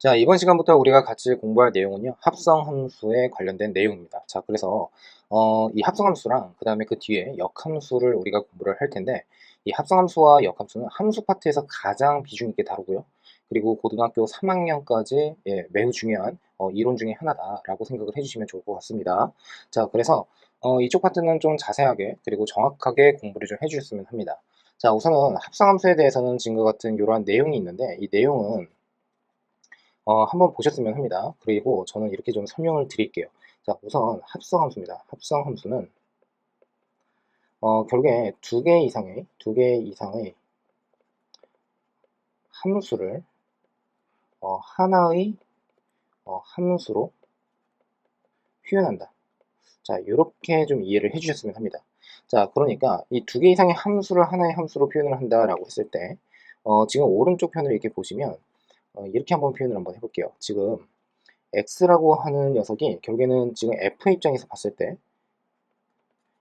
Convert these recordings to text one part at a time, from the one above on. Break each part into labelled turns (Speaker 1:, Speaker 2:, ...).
Speaker 1: 자, 이번 시간부터 우리가 같이 공부할 내용은요, 합성함수에 관련된 내용입니다. 자, 그래서 이 합성함수랑 그 다음에 그 뒤에 역함수를 우리가 공부를 할 텐데, 이 합성함수와 역함수는 함수 파트에서 가장 비중 있게 다루고요. 그리고 고등학교 3학년까지 매우 중요한 이론 중에 하나다라고 생각을 해주시면 좋을 것 같습니다. 자, 그래서 이쪽 파트는 좀 자세하게 그리고 정확하게 공부를 좀 해주셨으면 합니다. 자, 우선은 합성함수에 대해서는 지금과 같은 이러한 내용이 있는데, 이 내용은 한번 보셨으면 합니다. 그리고 저는 이렇게 좀 설명을 드릴게요. 자, 우선 합성함수입니다. 합성함수는 결국에 두 개 이상의 함수를 하나의 함수로 표현한다. 자, 이렇게 좀 이해를 해주셨으면 합니다. 자, 그러니까 이 두 개 이상의 함수를 하나의 함수로 표현을 한다라고 했을 때, 지금 오른쪽 편을 이렇게 보시면 이렇게 한번 표현을 한번 해볼게요. 지금 x라고 하는 녀석이 결국에는 지금 f의 입장에서 봤을 때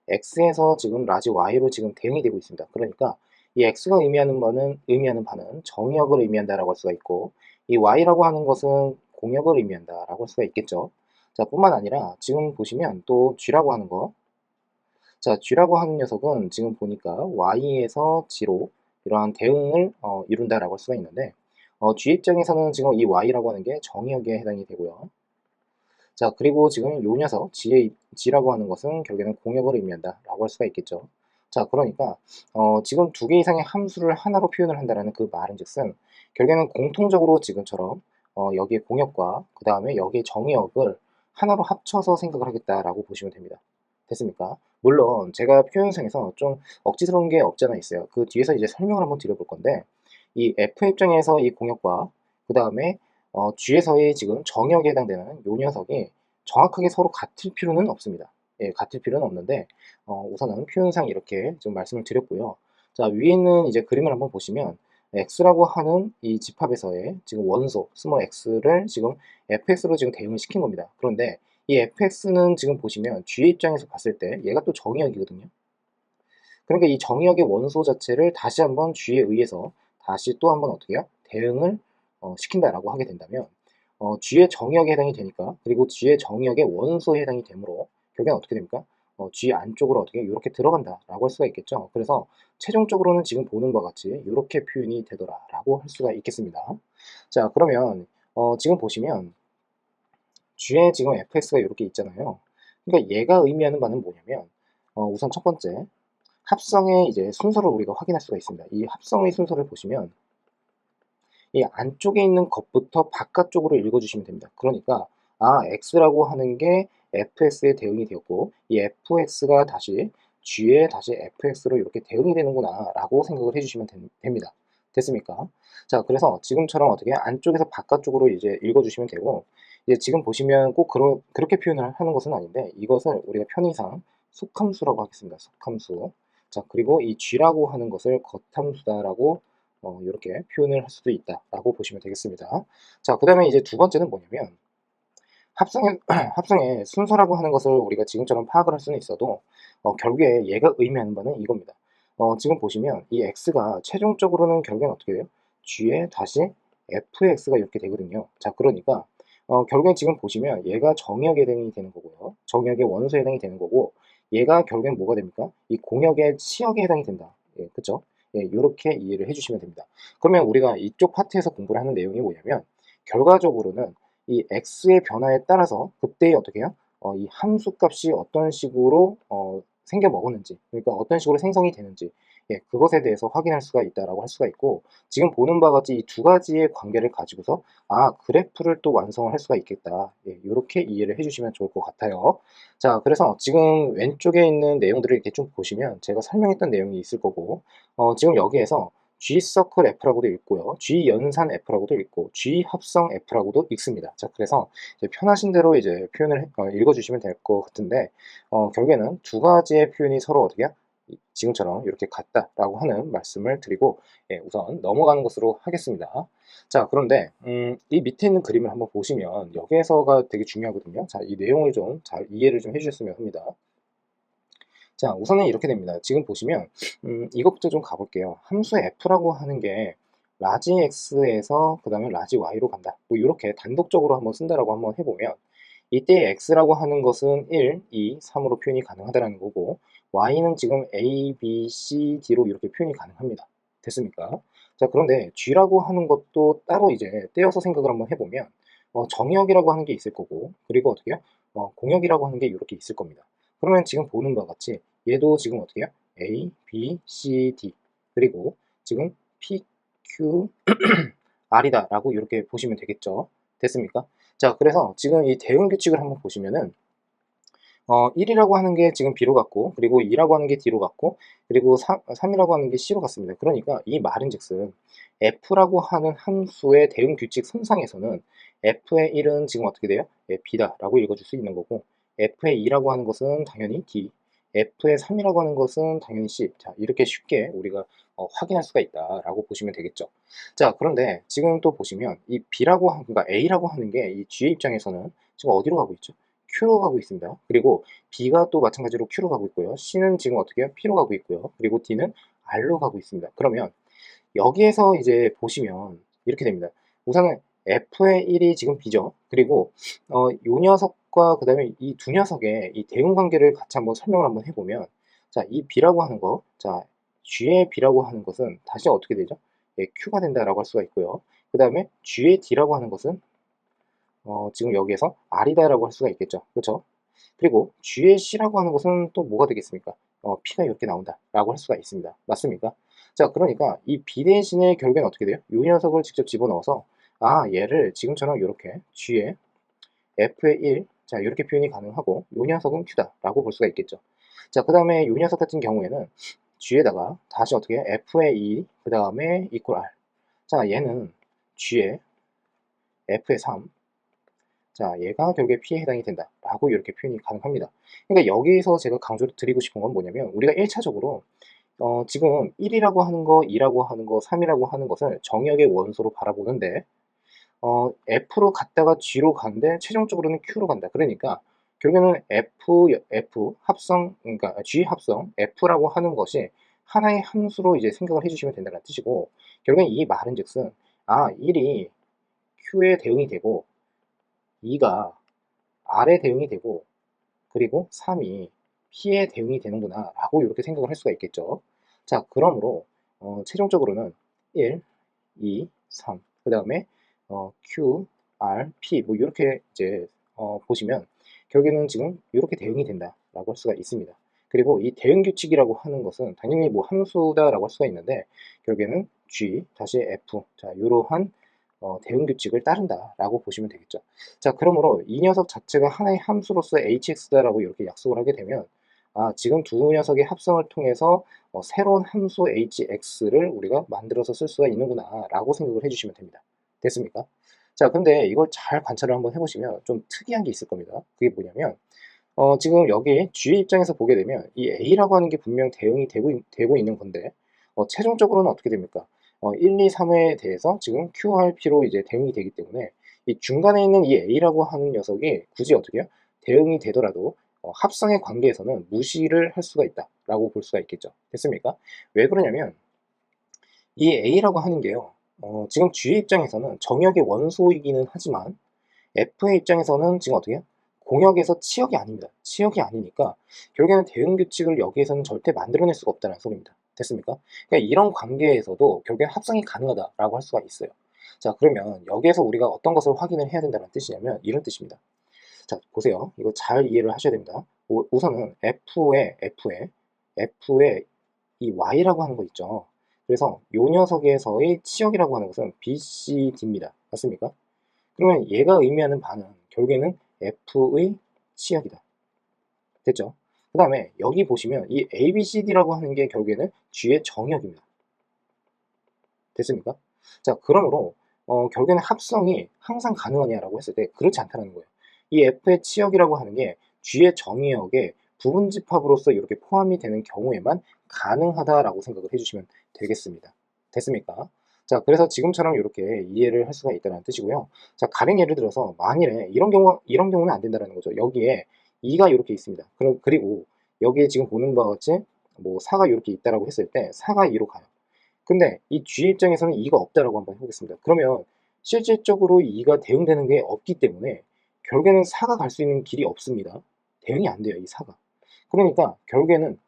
Speaker 1: x에서 지금 라지 y로 지금 대응이 되고 있습니다. 그러니까 이 x가 의미하는 바는 정역을 의미한다라고 할 수가 있고, 이 y라고 하는 것은 공역을 의미한다라고 할 수가 있겠죠. 자, 뿐만 아니라 지금 보시면 또 g라고 하는 거, 자, g라고 하는 녀석은 지금 보니까 y에서 g로 이러한 대응을 이룬다라고 할 수가 있는데, g 입장에서는 지금 이 y라고 하는 게 정역에 해당이 되고요. 자, 그리고 지금 요 녀석 G라고 하는 것은 결국에는 공역을 의미한다 라고 할 수가 있겠죠. 자, 그러니까 지금 두 개 이상의 함수를 하나로 표현을 한다라는 그 말은 즉슨 결국에는 공통적으로 지금처럼 여기에 공역과 그 다음에 여기에 정역을 하나로 합쳐서 생각을 하겠다라고 보시면 됩니다. 됐습니까? 물론 제가 표현상에서 좀 억지스러운 게 없지 않아 있어요. 그 뒤에서 이제 설명을 한번 드려볼 건데, 이 F 입장에서 이 공역과 그 다음에 G에서의 지금 정역에 해당되는 요 녀석이 정확하게 서로 같을 필요는 없습니다. 예, 같을 필요는 없는데 우선은 표현상 이렇게 좀 말씀을 드렸고요. 자, 위에 있는 이제 그림을 한번 보시면 x라고 하는 이 집합에서의 지금 원소 스몰 x를 지금 fx로 지금 대응을 시킨 겁니다. 그런데 이 fx는 지금 보시면 G 입장에서 봤을 때 얘가 또 정역이거든요. 그러니까 이 정역의 원소 자체를 다시 한번 G에 의해서 다시 또 한번 어떻게 해요? 대응을 시킨다라고 하게 된다면 G의 정역에 해당이 되니까, 그리고 G의 정역의 원소에 해당이 되므로 결국엔 어떻게 됩니까? G 안쪽으로 어떻게 이렇게 들어간다라고 할 수가 있겠죠. 그래서 최종적으로는 지금 보는 바와 같이 이렇게 표현이 되더라라고 할 수가 있겠습니다. 자, 그러면 지금 보시면 G에 지금 fx가 이렇게 있잖아요. 그러니까 얘가 의미하는 바는 뭐냐면 우선 첫 번째 합성의 이제 순서를 우리가 확인할 수가 있습니다. 이 합성의 순서를 보시면 이 안쪽에 있는 것부터 바깥쪽으로 읽어주시면 됩니다. 그러니까 x라고 하는 게 fx에 대응이 되었고, 이 fx가 다시 g에 다시 fx로 이렇게 대응이 되는구나 라고 생각을 해주시면 됩니다. 됐습니까? 자, 그래서 지금처럼 어떻게 안쪽에서 바깥쪽으로 이제 읽어주시면 되고, 이제 지금 보시면 꼭 그렇게 표현을 하는 것은 아닌데, 이것을 우리가 편의상 속함수라고 하겠습니다. 속함수. 자, 그리고 이 g라고 하는 것을 겉함수다라고 이렇게 표현을 할 수도 있다라고 보시면 되겠습니다. 자, 그 다음에 이제 두 번째는 뭐냐면 합성의, 합성의 순서라고 하는 것을 우리가 지금처럼 파악을 할 수는 있어도 결국에 얘가 의미하는 바는 이겁니다. 지금 보시면 이 x가 최종적으로는 결국엔 어떻게 돼요? g에 다시 fx가 이렇게 되거든요. 자, 그러니까 결국엔 지금 보시면 얘가 정역에 해당이 되는 거고요. 정역의 원소에 해당이 되는 거고, 얘가 결국엔 뭐가 됩니까? 이 공역의 치역에 해당이 된다. 예, 그쵸? 예, 이렇게 이해를 해주시면 됩니다. 그러면 우리가 이쪽 파트에서 공부를 하는 내용이 뭐냐면, 결과적으로는 이 x의 변화에 따라서 그때 어떻게 해요? 이 함수 값이 어떤 식으로 생겨 먹었는지, 그러니까 어떤 식으로 생성이 되는지, 예, 그것에 대해서 확인할 수가 있다라고 할 수가 있고, 지금 보는 바와 같이 이 두 가지의 관계를 가지고서 그래프를 또 완성을 할 수가 있겠다. 예, 이렇게 이해를 해주시면 좋을 것 같아요. 자, 그래서 지금 왼쪽에 있는 내용들을 이렇게 좀 보시면 제가 설명했던 내용이 있을 거고, 지금 여기에서 G서클 F라고도 읽고요. G연산 F라고도 읽고, G합성 F라고도 읽습니다. 자, 그래서 이제 편하신 대로 이제 표현을 읽어주시면 될 것 같은데, 결국에는 두 가지의 표현이 서로 어떻게 지금처럼 이렇게 같다라고 하는 말씀을 드리고, 예, 우선 넘어가는 것으로 하겠습니다. 자, 그런데 이 밑에 있는 그림을 한번 보시면 여기에서가 되게 중요하거든요. 자, 이 내용을 좀 잘 이해를 좀 해주셨으면 합니다. 자, 우선은 이렇게 됩니다. 지금 보시면 이것부터 좀 가볼게요. 함수 f라고 하는 게 라지 x에서 그 다음에 라지 y로 간다. 뭐 이렇게 단독적으로 한번 쓴다라고 한번 해보면 이때 x라고 하는 것은 1, 2, 3으로 표현이 가능하다는 거고 y는 지금 a, b, c, d로 이렇게 표현이 가능합니다. 됐습니까? 자, 그런데 g라고 하는 것도 따로 이제 떼어서 생각을 한번 해보면 정역이라고 하는 게 있을 거고 그리고 어떻게 해요? 공역이라고 하는 게 이렇게 있을 겁니다. 그러면 지금 보는 바와 같이 얘도 지금 어떻게 해요? a, b, c, d 그리고 지금 p, q, r이다 라고 이렇게 보시면 되겠죠. 됐습니까? 자, 그래서 지금 이 대응 규칙을 한번 보시면은 1이라고 하는 게 지금 B로 갔고 그리고 2라고 하는 게 D로 갔고 그리고 3이라고 하는 게 C로 갔습니다. 그러니까 이 말은즉슨 F라고 하는 함수의 대응 규칙 선상에서는 F의 1은 지금 어떻게 돼요? B다 라고 읽어줄 수 있는 거고 F의 2라고 하는 것은 당연히 D, F의 3이라고 하는 것은 당연히 C. 자, 이렇게 쉽게 우리가 확인할 수가 있다 라고 보시면 되겠죠. 자, 그런데 지금 또 보시면 이 B라고 그러니까 A라고 하는 게 이 G의 입장에서는 지금 어디로 가고 있죠? Q로 가고 있습니다. 그리고 B가 또 마찬가지로 Q로 가고 있고요. C는 지금 어떻게 해요? P로 가고 있고요. 그리고 D는 R로 가고 있습니다. 그러면 여기에서 이제 보시면 이렇게 됩니다. 우선은 F의 1이 지금 B죠. 그리고 요 녀석과 그 다음에 이 두 녀석의 이 대응 관계를 같이 한번 설명을 한번 해보면 자, 이 B라고 하는 거, 자, G의 B라고 하는 것은 다시 어떻게 되죠? Q가 된다라고 할 수가 있고요. 그 다음에 G의 D라고 하는 것은 지금 여기에서 R이다라고 할 수가 있겠죠. 그렇죠? 그리고 G의 C라고 하는 것은 또 뭐가 되겠습니까? P가 이렇게 나온다라고 할 수가 있습니다. 맞습니까? 자, 그러니까 이 B 대신에 결국엔 어떻게 돼요? 이 녀석을 직접 집어넣어서 얘를 지금처럼 이렇게 G의 F의 1, 자, 이렇게 표현이 가능하고 이 녀석은 Q다라고 볼 수가 있겠죠. 자, 그 다음에 이 녀석 같은 경우에는 G에다가 다시 어떻게 해요? F의 2, 그 다음에 equal R. 자, 얘는 G의 F의 3, 자, 얘가 결국에 P에 해당이 된다라고 이렇게 표현이 가능합니다. 그러니까 여기서 제가 강조를 드리고 싶은 건 뭐냐면 우리가 1차적으로 지금 1이라고 하는 거, 2라고 하는 거, 3이라고 하는 것을 정역의 원소로 바라보는데 F로 갔다가 G로 간데 최종적으로는 Q로 간다. 그러니까 결국에는 F 합성, 그러니까 G 합성 F라고 하는 것이 하나의 함수로 이제 생각을 해주시면 된다는 뜻이고 결국엔 이 말은즉슨 1이 Q에 대응이 되고 2가 R에 대응이 되고 그리고 3이 P에 대응이 되는구나 라고 이렇게 생각을 할 수가 있겠죠. 자, 그러므로 최종적으로는 1, 2, 3, 그 다음에 Q, R, P 뭐 이렇게 이제 보시면 결국에는 지금 이렇게 대응이 된다라고 할 수가 있습니다. 그리고 이 대응 규칙이라고 하는 것은 당연히 뭐 함수다라고 할 수가 있는데 결국에는 G 다시 F 자 이러한 대응 규칙을 따른다라고 보시면 되겠죠. 자, 그러므로 이 녀석 자체가 하나의 함수로서 hx다라고 이렇게 약속을 하게 되면 지금 두 녀석의 합성을 통해서 새로운 함수 hx를 우리가 만들어서 쓸 수가 있는구나 라고 생각을 해주시면 됩니다. 됐습니까? 자, 근데 이걸 잘 관찰을 한번 해보시면 좀 특이한 게 있을 겁니다. 그게 뭐냐면 지금 여기 G 입장에서 보게 되면 이 A라고 하는 게 분명 대응이 되고 있는 건데 최종적으로는 어떻게 됩니까? 1, 2, 3에 대해서 지금 QRP로 이제 대응이 되기 때문에 이 중간에 있는 이 A라고 하는 녀석이 굳이 어떻게 해요? 대응이 되더라도 합성의 관계에서는 무시를 할 수가 있다라고 볼 수가 있겠죠. 됐습니까? 왜 그러냐면 이 A라고 하는 게요. 지금 G 입장에서는 정역의 원소이기는 하지만 F의 입장에서는 지금 어떻게 해요? 공역에서 치역이 아닙니다. 치역이 아니니까 결국에는 대응 규칙을 여기에서는 절대 만들어낼 수가 없다는 소리입니다. 됐습니까? 그러니까 이런 관계에서도 결국엔 합성이 가능하다라고 할 수가 있어요. 자, 그러면 여기에서 우리가 어떤 것을 확인을 해야 된다는 뜻이냐면 이런 뜻입니다. 자, 보세요. 이거 잘 이해를 하셔야 됩니다. 우선은 F의 이 Y라고 하는 거 있죠. 그래서 요 녀석에서의 치역이라고 하는 것은 BCD입니다. 맞습니까? 그러면 얘가 의미하는 바는 결국에는 F의 치역이다. 됐죠? 그 다음에 여기 보시면 이 ABCD라고 하는 게 결국에는 G의 정역입니다. 됐습니까? 자, 그러므로 결국에는 합성이 항상 가능하냐라고 했을 때 그렇지 않다는 거예요. 이 F의 치역이라고 하는 게 G의 정역에 부분 집합으로서 이렇게 포함이 되는 경우에만 가능하다라고 생각을 해주시면 되겠습니다. 됐습니까? 자, 그래서 지금처럼 이렇게 이해를 할 수가 있다는 뜻이고요. 자, 가령 예를 들어서 만일에 이런 경우는 안 된다는 거죠. 여기에 2가 이렇게 있습니다. 그리고 여기에 지금 보는 바와 같이 뭐 4가 이렇게 있다라고 했을 때 4가 2로 가요. 근데 이 G의 입장에서는 2가 없다라고 한번 해보겠습니다. 그러면 실질적으로 2가 대응되는 게 없기 때문에 결국에는 4가 갈 수 있는 길이 없습니다. 대응이 안 돼요, 이 4가. 그러니까 결국에는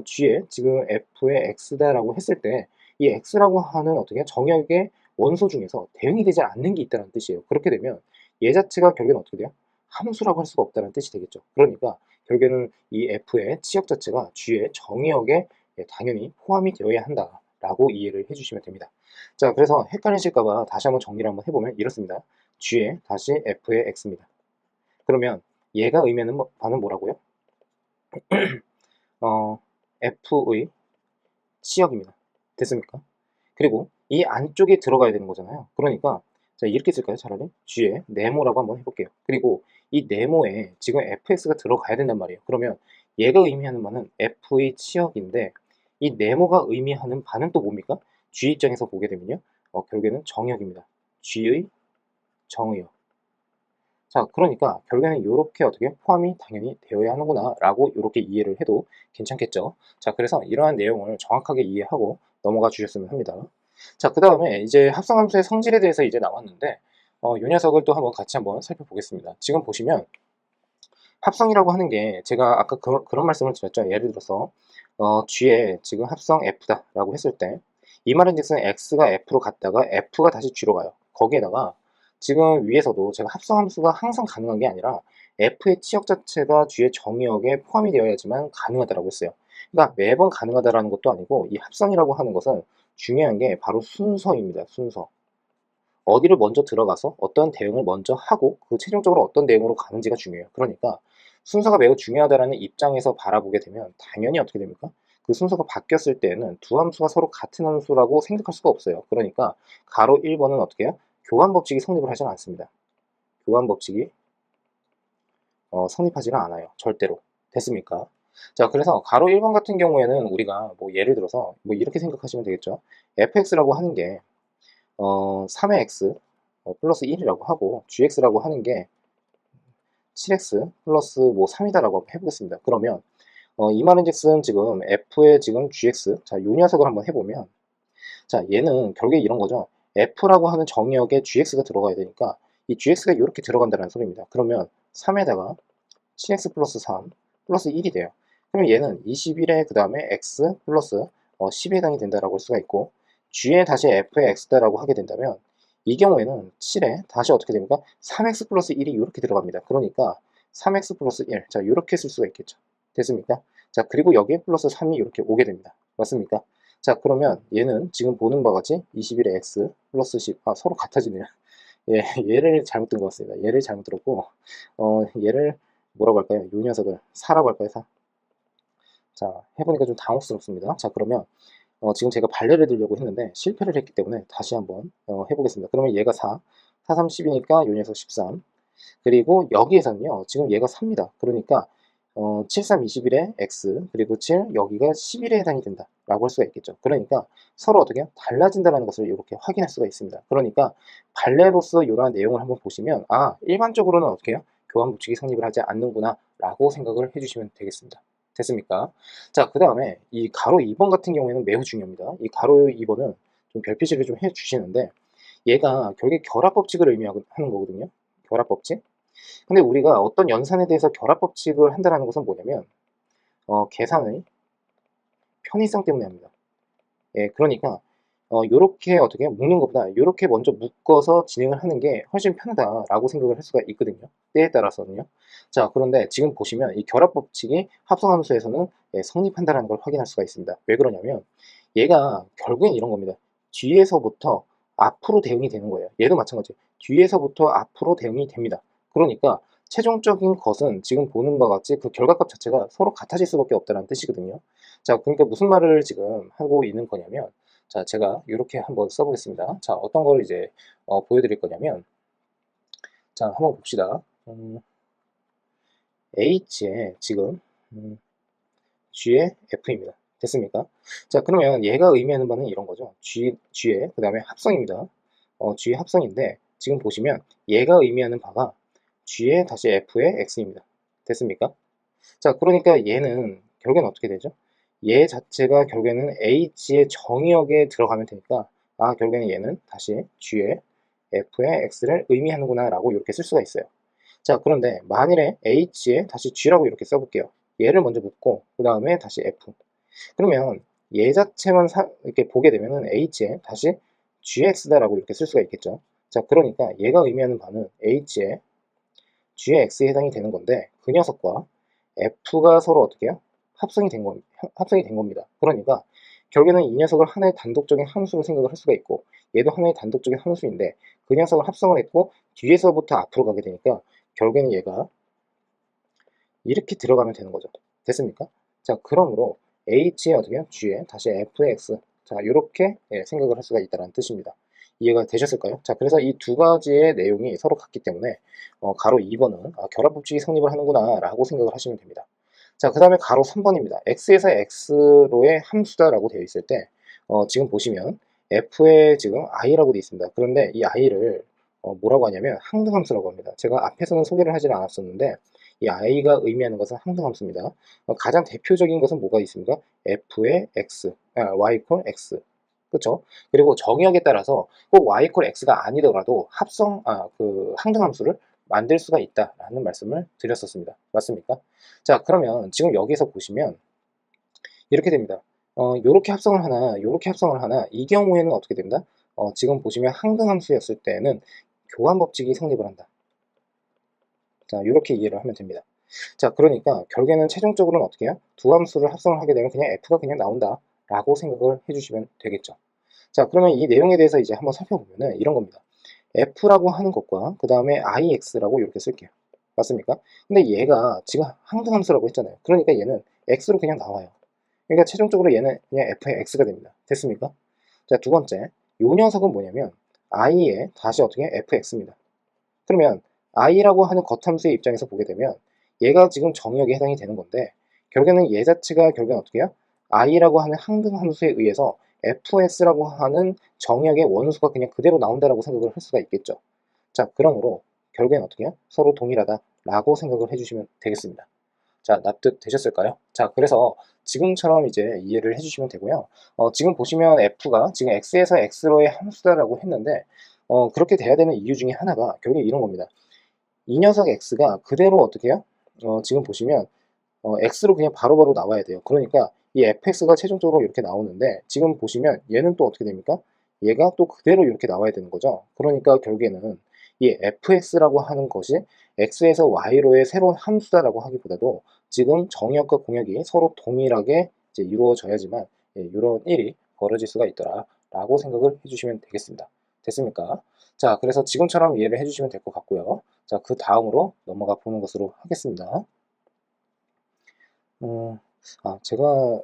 Speaker 1: G에 지금 F의 X다라고 했을 때 이 X라고 하는 어떻게 정역의 원소 중에서 대응이 되지 않는 게 있다는 뜻이에요. 그렇게 되면 얘 자체가 결국에는 어떻게 돼요? 함수라고 할 수가 없다는 뜻이 되겠죠. 그러니까 결국에는 이 F의 치역 자체가 G의 정역에 당연히 포함이 되어야 한다라고 이해를 해주시면 됩니다. 자, 그래서 헷갈리실까봐 다시 한번 정리를 한번 해보면 이렇습니다. G에 다시 F의 X입니다. 그러면 얘가 의미하는 바는 뭐라고요? F의 치역입니다. 됐습니까? 그리고 이 안쪽에 들어가야 되는 거잖아요. 그러니까 자, 이렇게 쓸까요? 차라리 G에 네모라고 한번 해볼게요. 그리고 이 네모에 지금 fx가 들어가야 된단 말이에요. 그러면 얘가 의미하는 바는 f의 치역인데 이 네모가 의미하는 바는 또 뭡니까? G 입장에서 보게 되면요. 결국에는 정역입니다. G의 정의역. 자, 그러니까 결국에는 이렇게 어떻게 포함이 당연히 되어야 하는구나 라고 이렇게 이해를 해도 괜찮겠죠. 자, 그래서 이러한 내용을 정확하게 이해하고 넘어가 주셨으면 합니다. 자, 그 다음에 이제 합성함수의 성질에 대해서 이제 나왔는데 이 녀석을 또 한번 같이 한번 살펴보겠습니다. 지금 보시면 합성이라고 하는 게 제가 아까 그런 말씀을 드렸죠. 예를 들어서 G에 지금 합성 F다 라고 했을 때 이 말은즉슨 X가 F로 갔다가 F가 다시 G로 가요. 거기에다가 지금 위에서도 제가 합성함수가 항상 가능한 게 아니라 F의 치역 자체가 G의 정의역에 포함이 되어야지만 가능하다라고 했어요. 그러니까 매번 가능하다라는 것도 아니고 이 합성이라고 하는 것은 중요한 게 바로 순서입니다. 순서. 어디를 먼저 들어가서 어떤 대응을 먼저 하고 그 최종적으로 어떤 대응으로 가는지가 중요해요. 그러니까 순서가 매우 중요하다라는 입장에서 바라보게 되면 당연히 어떻게 됩니까? 그 순서가 바뀌었을 때에는 두 함수가 서로 같은 함수라고 생각할 수가 없어요. 그러니까 가로 1번은 어떻게 해요? 교환 법칙이 성립을 하지는 않습니다. 교환 법칙이 성립하지는 않아요. 절대로. 됐습니까? 자, 그래서 가로 1번 같은 경우에는 우리가 뭐 예를 들어서 뭐 이렇게 생각하시면 되겠죠. fx라고 하는 게 3의 x 플러스 1이라고 하고 gx라고 하는 게 7x 플러스 뭐 3이다라고 해보겠습니다. 그러면 이 말인즉슨 지금 f의 지금 gx 자, 요 녀석을 한번 해보면 자, 얘는 결국에 이런 거죠. f라고 하는 정의역에 gx가 들어가야 되니까 이 gx가 이렇게 들어간다는 소리입니다. 그러면 3에다가 7x 플러스 3 플러스 1이 돼요. 그럼 얘는 21에 그 다음에 x 플러스 10에 해당이 된다라고 할 수가 있고 g에 다시 f의 x다라고 하게 된다면 이 경우에는 7에 다시 어떻게 됩니까? 3x 플러스 1이 이렇게 들어갑니다. 그러니까 3x 플러스 1, 자 이렇게 쓸 수가 있겠죠. 됐습니까? 자, 그리고 여기에 플러스 3이 이렇게 오게 됩니다. 맞습니까? 자, 그러면 얘는 지금 보는 바와 같이 21에 x 플러스 10, 서로 같아지네요. 예, 얘를 잘못 든 것 같습니다. 얘를 잘못 들었고 얘를 뭐라고 할까요? 요 녀석을 4라고 할까요? 4. 자, 해보니까 좀 당혹스럽습니다. 자, 그러면 지금 제가 발레를 들려고 했는데 실패를 했기 때문에 다시 한번 해보겠습니다. 그러면 얘가 4, 4, 3, 10이니까 요 녀석 13. 그리고 여기에서는요, 지금 얘가 3입니다. 그러니까 7, 3, 21에 x, 그리고 7, 여기가 11에 해당이 된다. 라고 할 수가 있겠죠. 그러니까 서로 어떻게 달라진다는 것을 이렇게 확인할 수가 있습니다. 그러니까 발레로서 이러한 내용을 한번 보시면, 일반적으로는 어떻게 해요? 교환 법칙이 성립을 하지 않는구나. 라고 생각을 해주시면 되겠습니다. 됐습니까? 자, 그 다음에 이 가로 2번 같은 경우에는 매우 중요합니다. 이 가로 2번은 좀 별표시를 좀 해주시는데, 얘가 결국에 결합법칙을 의미하는 거거든요. 결합법칙. 근데 우리가 어떤 연산에 대해서 결합법칙을 한다는 것은 뭐냐면 계산의 편의성 때문에 합니다. 예, 그러니까 요렇게 어떻게 묶는 것보다 요렇게 먼저 묶어서 진행을 하는 게 훨씬 편하다라고 생각을 할 수가 있거든요. 때에 따라서는요. 자, 그런데 지금 보시면 이 결합법칙이 합성함수에서는 성립한다는 걸 확인할 수가 있습니다. 왜 그러냐면 얘가 결국엔 이런 겁니다. 뒤에서부터 앞으로 대응이 되는 거예요. 얘도 마찬가지예요. 뒤에서부터 앞으로 대응이 됩니다. 그러니까 최종적인 것은 지금 보는 바와 같이 그 결과값 자체가 서로 같아질 수밖에 없다는 뜻이거든요. 자, 그러니까 무슨 말을 지금 하고 있는 거냐면, 자, 제가 이렇게 한번 써보겠습니다. 자, 어떤 걸 이제 보여드릴 거냐면, 자, 한번 봅시다. H에 지금 G의 F입니다. 됐습니까? 자, 그러면 얘가 의미하는 바는 이런 거죠. G의 그 다음에 합성입니다. G의 합성인데 지금 보시면 얘가 의미하는 바가 G의 다시 F의 X입니다. 됐습니까? 자, 그러니까 얘는 결국엔 어떻게 되죠? 얘 자체가 결국에는 H의 정의역에 들어가면 되니까 결국에는 얘는 다시 G의 F의 X를 의미하는구나 라고 이렇게 쓸 수가 있어요. 자, 그런데 만일에 H에 다시 G라고 이렇게 써볼게요. 얘를 먼저 묻고 그 다음에 다시 F. 그러면 얘 자체만 이렇게 보게 되면은 H에 다시 GX다라고 이렇게 쓸 수가 있겠죠. 자, 그러니까 얘가 의미하는 바는 H에 G의 X에 해당이 되는 건데 그 녀석과 F가 서로 어떻게 해요? 합성이 된 겁니다. 그러니까 결국에는 이 녀석을 하나의 단독적인 함수로 생각을 할 수가 있고 얘도 하나의 단독적인 함수인데 그 녀석을 합성을 했고 뒤에서부터 앞으로 가게 되니까 결국에는 얘가 이렇게 들어가면 되는 거죠. 됐습니까? 자, 그러므로 H의 어떻게 해요? G에 다시 Fx. 자, 이렇게 생각을 할 수가 있다는 뜻입니다. 이해가 되셨을까요? 자, 그래서 이 두 가지의 내용이 서로 같기 때문에 가로 2번은 결합법칙이 성립을 하는구나 라고 생각을 하시면 됩니다. 자, 그 다음에 가로 3번입니다. x에서 x로의 함수다라고 되어 있을 때 지금 보시면 f에 지금 i라고 되어 있습니다. 그런데 이 i를 뭐라고 하냐면 항등함수라고 합니다. 제가 앞에서는 소개를 하지는 않았었는데 이 i가 의미하는 것은 항등함수입니다. 가장 대표적인 것은 뭐가 있습니까? f의 x, y 콜 x. 그렇죠? 그리고 정의역에 따라서 꼭 y 콜 x가 아니더라도 그 항등함수를 만들 수가 있다라는 말씀을 드렸었습니다. 맞습니까? 자, 그러면 지금 여기서 보시면 이렇게 됩니다. 요렇게 합성을 하나, 요렇게 합성을 하나, 이 경우에는 어떻게 됩니다? 지금 보시면 항등함수였을 때는 교환법칙이 성립을 한다. 자, 이렇게 이해를 하면 됩니다. 자, 그러니까 결국에는 최종적으로는 어떻게 해요? 두 함수를 합성을 하게 되면 그냥 f가 그냥 나온다 라고 생각을 해주시면 되겠죠. 자, 그러면 이 내용에 대해서 이제 한번 살펴보면은 이런 겁니다. f라고 하는 것과 그 다음에 ix라고 이렇게 쓸게요. 맞습니까? 근데 얘가 지금 항등함수라고 했잖아요. 그러니까 얘는 x로 그냥 나와요. 그러니까 최종적으로 얘는 그냥 f의 x가 됩니다. 됐습니까? 자, 두 번째, 요 녀석은 뭐냐면 i에 다시 어떻게 fx입니다. 그러면 i라고 하는 겉함수의 입장에서 보게 되면 얘가 지금 정의역에 해당이 되는 건데 결국에는 얘 자체가 결국엔 어떻게 해요? i라고 하는 항등함수에 의해서 fs라고 하는 정의역의 원수가 그냥 그대로 나온다라고 생각을 할 수가 있겠죠. 자, 그러므로 결국엔 어떻게 해요? 서로 동일하다라고 생각을 해주시면 되겠습니다. 자, 납득되셨을까요? 자, 그래서 지금처럼 이제 이해를 해주시면 되고요. 지금 보시면 f가 지금 x에서 x로의 함수다라고 했는데 그렇게 돼야 되는 이유 중에 하나가 결국에 이런 겁니다. 이 녀석 x가 그대로 어떻게 해요? 지금 보시면 x로 그냥 바로바로 나와야 돼요. 그러니까 이 fx가 최종적으로 이렇게 나오는데 지금 보시면 얘는 또 어떻게 됩니까? 얘가 또 그대로 이렇게 나와야 되는 거죠. 그러니까 결국에는 이 fx라고 하는 것이 x에서 y로의 새로운 함수다라고 하기보다도 지금 정의역과 공역이 서로 동일하게 이제 이루어져야지만 이런 일이 벌어질 수가 있더라 라고 생각을 해주시면 되겠습니다. 됐습니까? 자, 그래서 지금처럼 이해를 해주시면 될 것 같고요. 자, 그 다음으로 넘어가 보는 것으로 하겠습니다. 제가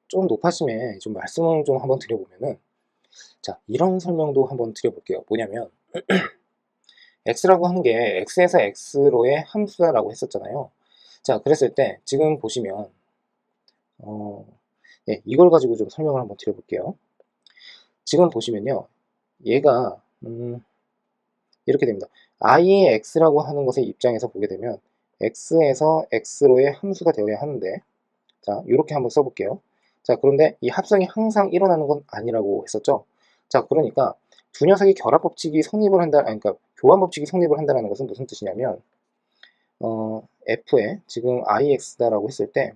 Speaker 1: 좀 높아심에 좀 말씀을 좀 한번 드려보면은, 자, 이런 설명도 한번 드려볼게요. 뭐냐면, x라고 하는 게 x에서 x로의 함수다라고 했었잖아요. 자, 그랬을 때, 지금 보시면, 이걸 가지고 좀 설명을 한번 드려볼게요. 지금 보시면요, 얘가, 이렇게 됩니다. i의 x라고 하는 것의 입장에서 보게 되면, x에서 x로의 함수가 되어야 하는데, 자, 이렇게 한번 써볼게요. 자, 그런데 이 합성이 항상 일어나는 건 아니라고 했었죠. 자, 그러니까 두 녀석의 결합 법칙이 성립을 한다, 그러니까 교환 법칙이 성립을 한다는 것은 무슨 뜻이냐면, f에 지금 ix다라고 했을 때,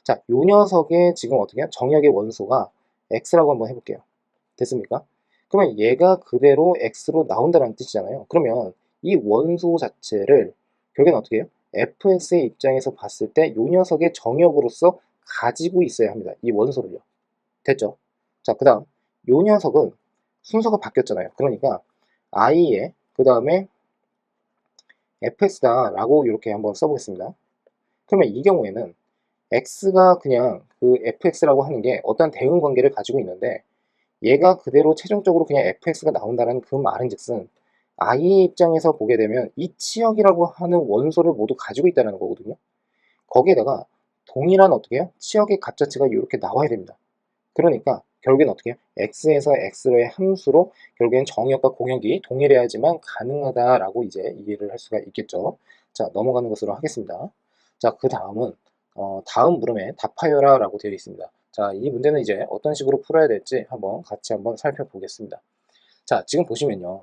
Speaker 1: 자, 요 녀석의 지금 어떻게 해요? 정역의 원소가 x라고 한번 해볼게요. 됐습니까? 그러면 얘가 그대로 x로 나온다는 뜻이잖아요. 그러면 이 원소 자체를 결국엔 어떻게 해요? fx의 입장에서 봤을 때 요 녀석의 정역으로서 가지고 있어야 합니다. 이 원소를요. 됐죠? 자, 그 다음 요 녀석은 순서가 바뀌었잖아요. 그러니까 i에 그 다음에 fx다 라고 이렇게 한번 써보겠습니다. 그러면 이 경우에는 x가 그냥 그 fx라고 하는 게 어떤 대응 관계를 가지고 있는데 얘가 그대로 최종적으로 그냥 fx가 나온다는 그 말인즉슨 i의 입장에서 보게 되면 이 치역이라고 하는 원소를 모두 가지고 있다는 거거든요. 거기에다가 동일한 어떻게 해요? 치역의 값 자체가 이렇게 나와야 됩니다. 그러니까 결국엔 어떻게 해요? x에서 x로의 함수로 결국엔 정역과 공역이 동일해야지만 가능하다라고 이제 이해를 할 수가 있겠죠. 자, 넘어가는 것으로 하겠습니다. 자, 그 다음은 다음 물음에 답하여라 라고 되어 있습니다. 자, 이 문제는 이제 어떤 식으로 풀어야 될지 같이 한번 살펴보겠습니다. 자, 지금 보시면요.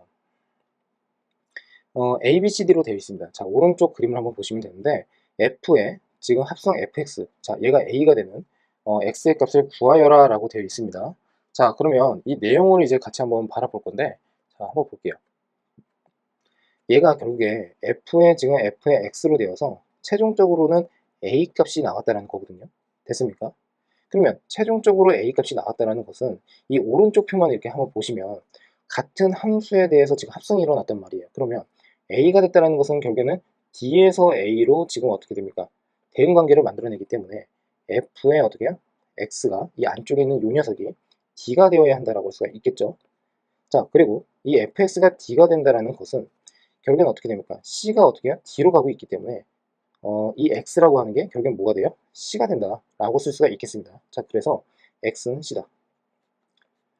Speaker 1: A, B, C, D로 되어 있습니다. 자, 오른쪽 그림을 한번 보시면 되는데 F에 지금 합성 fx, 자, 얘가 A가 되는 x의 값을 구하여라 라고 되어 있습니다. 자, 그러면 이 내용을 이제 같이 한번 바라볼 건데, 자, 한번 볼게요. 얘가 결국에 F에 지금 F의 X로 되어서 최종적으로는 A 값이 나왔다는 거거든요. 됐습니까? 그러면 최종적으로 A 값이 나왔다는 것은 이 오른쪽 표만 이렇게 한번 보시면 같은 함수에 대해서 지금 합성이 일어났단 말이에요. 그러면 A가 됐다는 것은 결국에는 D에서 A로 지금 어떻게 됩니까? 대응 관계를 만들어내기 때문에 F의 어떻게 해요? X가 이 안쪽에 있는 이 녀석이 D가 되어야 한다라고 할 수가 있겠죠. 자, 그리고 이 fx가 d가 된다는 것은 결국엔 어떻게 됩니까? c가 어떻게 해요? d로 가고 있기 때문에 이 x라고 하는 게 결국엔 뭐가 돼요? c가 된다라고 쓸 수가 있겠습니다. 자, 그래서 x는 c다.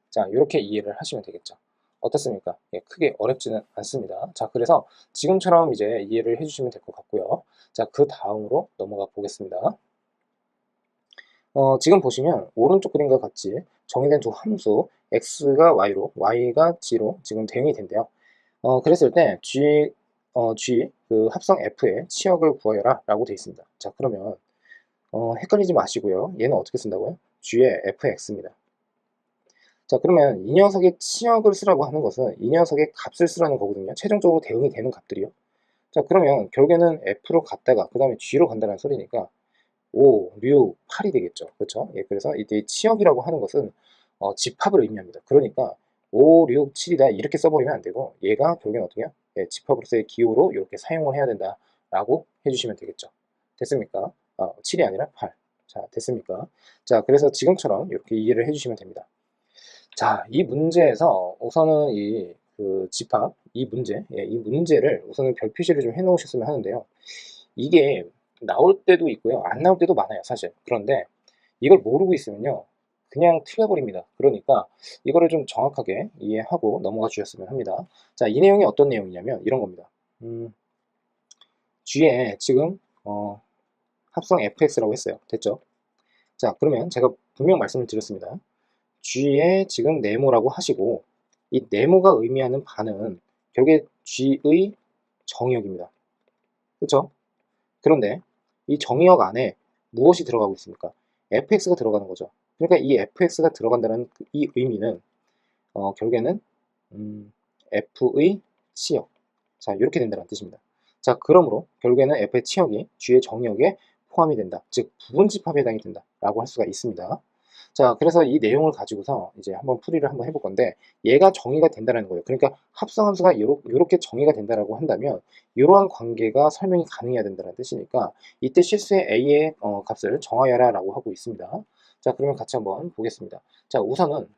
Speaker 1: 자, 이렇게 이해를 하시면 되겠죠. 어떻습니까? 예, 크게 어렵지는 않습니다. 자, 그래서 지금처럼 이제 이해를 해주시면 될 것 같고요. 자, 그 다음으로 넘어가 보겠습니다. 지금 보시면 오른쪽 그림과 같이 정의된 두 함수 x가 y로, y가 g로 지금 대응이 된대요. 그랬을 때 G 그 합성 F의 치역을 구하여라 라고 되어 있습니다. 자, 그러면 헷갈리지 마시고요. 얘는 어떻게 쓴다고요? G의 fx입니다. 자, 그러면 이 녀석의 치역을 쓰라고 하는 것은 이 녀석의 값을 쓰라는 거거든요. 최종적으로 대응이 되는 값들이요. 자, 그러면 결국에는 F로 갔다가 그 다음에 G로 간다는 소리니까 5, 6, 8이 되겠죠. 그렇죠? 예, 그래서 이때 치역이라고 하는 것은 집합을 의미합니다. 그러니까 5, 6, 7이다 이렇게 써버리면 안 되고 얘가 결국엔 어떻게 해요? 예, 집합으로서의 기호로 이렇게 사용을 해야 된다라고 해주시면 되겠죠. 됐습니까? 7이 아니라 8. 자, 됐습니까? 자, 그래서 지금처럼 이렇게 이해를 해주시면 됩니다. 자, 이 문제에서 우선은 그 집합, 이 문제, 예, 이 문제를 우선은 별 표시를 좀 해놓으셨으면 하는데요. 이게 나올 때도 있고요. 안 나올 때도 많아요, 사실. 그런데 이걸 모르고 있으면요. 그냥 틀려버립니다. 그러니까 이거를 좀 정확하게 이해하고 넘어가 주셨으면 합니다. 자, 이 내용이 어떤 내용이냐면 이런 겁니다. G에 지금 합성 fx라고 했어요. 됐죠? 자, 그러면 제가 분명 말씀을 드렸습니다. G에 지금 네모라고 하시고 이 네모가 의미하는 바는 결국에 G의 정의역입니다. 그렇죠? 그런데 이 정의역 안에 무엇이 들어가고 있습니까? fx가 들어가는 거죠. 그러니까 이 fx가 들어간다는 이 의미는 결국에는 f의 치역. 자, 이렇게 된다는 뜻입니다. 자, 그러므로 결국에는 f의 치역이 g의 정의역에 포함이 된다. 즉 부분집합에 해당이 된다라고 할 수가 있습니다. 자, 그래서 이 내용을 가지고서 이제 한번 풀이를 한번 해볼 건데 얘가 정의가 된다는 거예요. 그러니까 합성함수가 이렇게 정의가 된다라고 한다면 이러한 관계가 설명이 가능해야 된다는 뜻이니까 이때 실수의 a의 값을 정하여라 라고 하고 있습니다. 자, 그러면 같이 한번 보겠습니다. 자, 우선은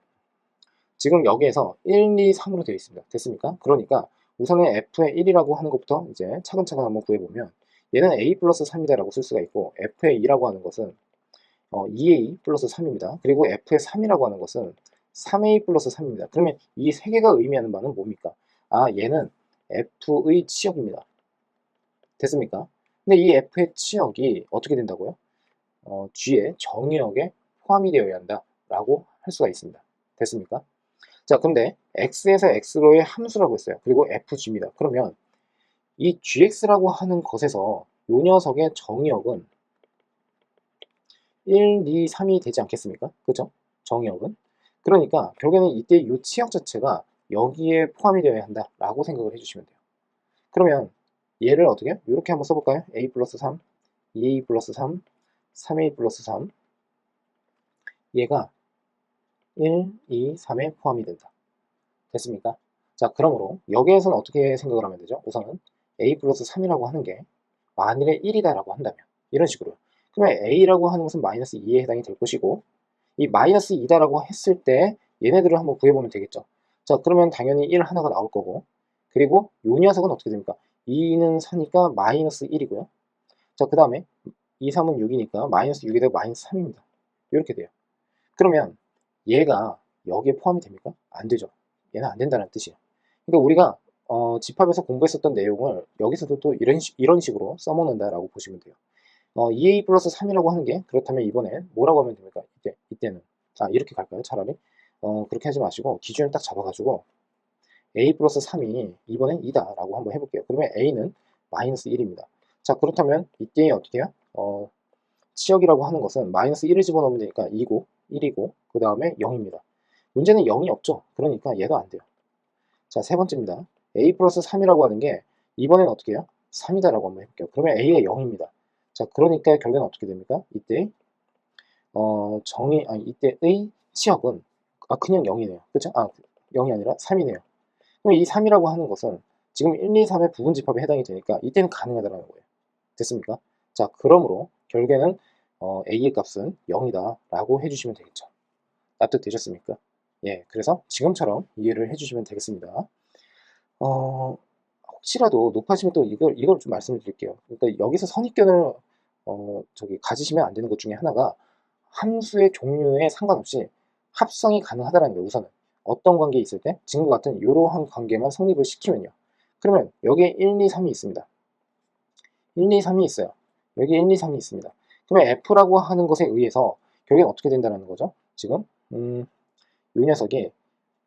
Speaker 1: 지금 여기에서 1, 2, 3으로 되어 있습니다. 됐습니까? 그러니까 우선은 f의 1이라고 하는 것부터 이제 차근차근 한번 구해보면 얘는 a 플러스 3이다 라고 쓸 수가 있고 f의 2라고 하는 것은 2a 플러스 3입니다. 그리고 f의 3이라고 하는 것은 3a 플러스 3입니다. 그러면 이 세 개가 의미하는 바는 뭡니까? 얘는 f의 치역입니다. 됐습니까? 근데 이 f의 치역이 어떻게 된다고요? g의 정의역에 포함이 되어야 한다라고 할 수가 있습니다. 됐습니까? 자, 근데 x에서 x로의 함수라고 했어요. 그리고 fg입니다. 그러면 이 gx라고 하는 것에서 이 녀석의 정의역은 1, 2, 3이 되지 않겠습니까? 그죠? 정의역은. 그러니까 결국에는 이때 이 치역 자체가 여기에 포함이 되어야 한다라고 생각을 해주시면 돼요. 그러면 얘를 어떻게 해요? 이렇게 한번 써볼까요? a 플러스 3, 2a 플러스 3, 3a 플러스 3 얘가 1, 2, 3에 포함이 된다. 됐습니까? 자, 그러므로 여기에서는 어떻게 생각을 하면 되죠? 우선은 a 플러스 3이라고 하는 게 만일에 1이다라고 한다면 이런 식으로 그러면 a라고 하는 것은 마이너스 2에 해당이 될 것이고 이 마이너스 2다라고 했을 때 얘네들을 한번 구해보면 되겠죠. 자, 그러면 당연히 1 하나가 나올 거고 그리고 요 녀석은 어떻게 됩니까? 2는 4니까 마이너스 1이고요. 자, 그 다음에 2, 3은 6이니까 마이너스 6에 대해 마이너스 3입니다. 이렇게 돼요. 그러면 얘가 여기에 포함이 됩니까? 안 되죠. 얘는 안 된다는 뜻이에요. 그러니까 우리가 집합에서 공부했었던 내용을 여기서도 또 이런 식으로 써먹는다라고 보시면 돼요. 2a 플러스 3이라고 하는 게 그렇다면 이번에 뭐라고 하면 됩니까? 이때는 이렇게 갈까요? 차라리 그렇게 하지 마시고 기준을 딱 잡아가지고 a 플러스 3이 이번엔 2다 라고 한번 해볼게요. 그러면 a는 마이너스 1입니다. 자, 그렇다면 이때 어떻게 해요? 치역이라고 하는 것은 마이너스 1을 집어넣으면 되니까 2고 1이고 그 다음에 0입니다. 문제는 0이 없죠. 그러니까 얘도 안 돼요. 자, 세 번째입니다. a 플러스 3이라고 하는 게 이번엔 어떻게 해요? 3이다 라고 한번 해볼게요. 그러면 a가 0입니다. 자, 그러니까 결과는 어떻게 됩니까? 이때 이때의 치역은 그냥 0이네요. 그렇죠? 0이 아니라 3이네요. 그럼 이 3이라고 하는 것은 지금 1, 2, 3의 부분 집합에 해당이 되니까 이때는 가능하다는 거예요. 됐습니까? 자, 그러므로 결국에는 a의 값은 0이다 라고 해주시면 되겠죠. 납득되셨습니까? 예, 그래서 지금처럼 이해를 해주시면 되겠습니다. 혹시라도 높아지면 또 이걸 좀 말씀을 드릴게요. 그러니까 여기서 선입견을 가지시면 안 되는 것 중에 하나가 함수의 종류에 상관없이 합성이 가능하다는 거예요. 우선은 어떤 관계에 있을 때 지금과 같은 이러한 관계만 성립을 시키면요. 그러면 여기에 1, 2, 3이 있습니다. 1, 2, 3이 있어요. 여기 1, 2, 3이 있습니다. 그러면 F라고 하는 것에 의해서 결국엔 어떻게 된다는 거죠? 지금 이 녀석이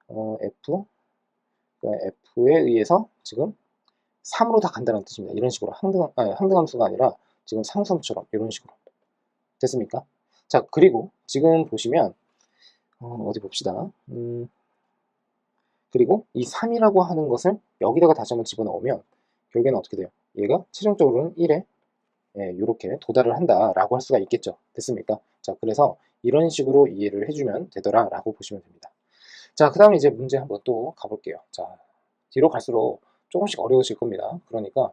Speaker 1: F, 그러니까 F에 의해서 지금 3으로 다 간다는 뜻입니다. 이런 식으로 항등함수가 아니라 지금 상수함수처럼 이런 식으로 됐습니까? 자, 그리고 지금 보시면 어디 봅시다. 그리고 이 3이라고 하는 것을 여기다가 다시 한번 집어넣으면 결국에는 어떻게 돼요? 얘가 최종적으로는 1에 이렇게 도달을 한다라고 할 수가 있겠죠. 됐습니까? 자, 그래서 이런 식으로 이해를 해주면 되더라라고 보시면 됩니다. 자, 그 다음에 이제 문제 한번 또 가볼게요. 자, 뒤로 갈수록 조금씩 어려우실 겁니다. 그러니까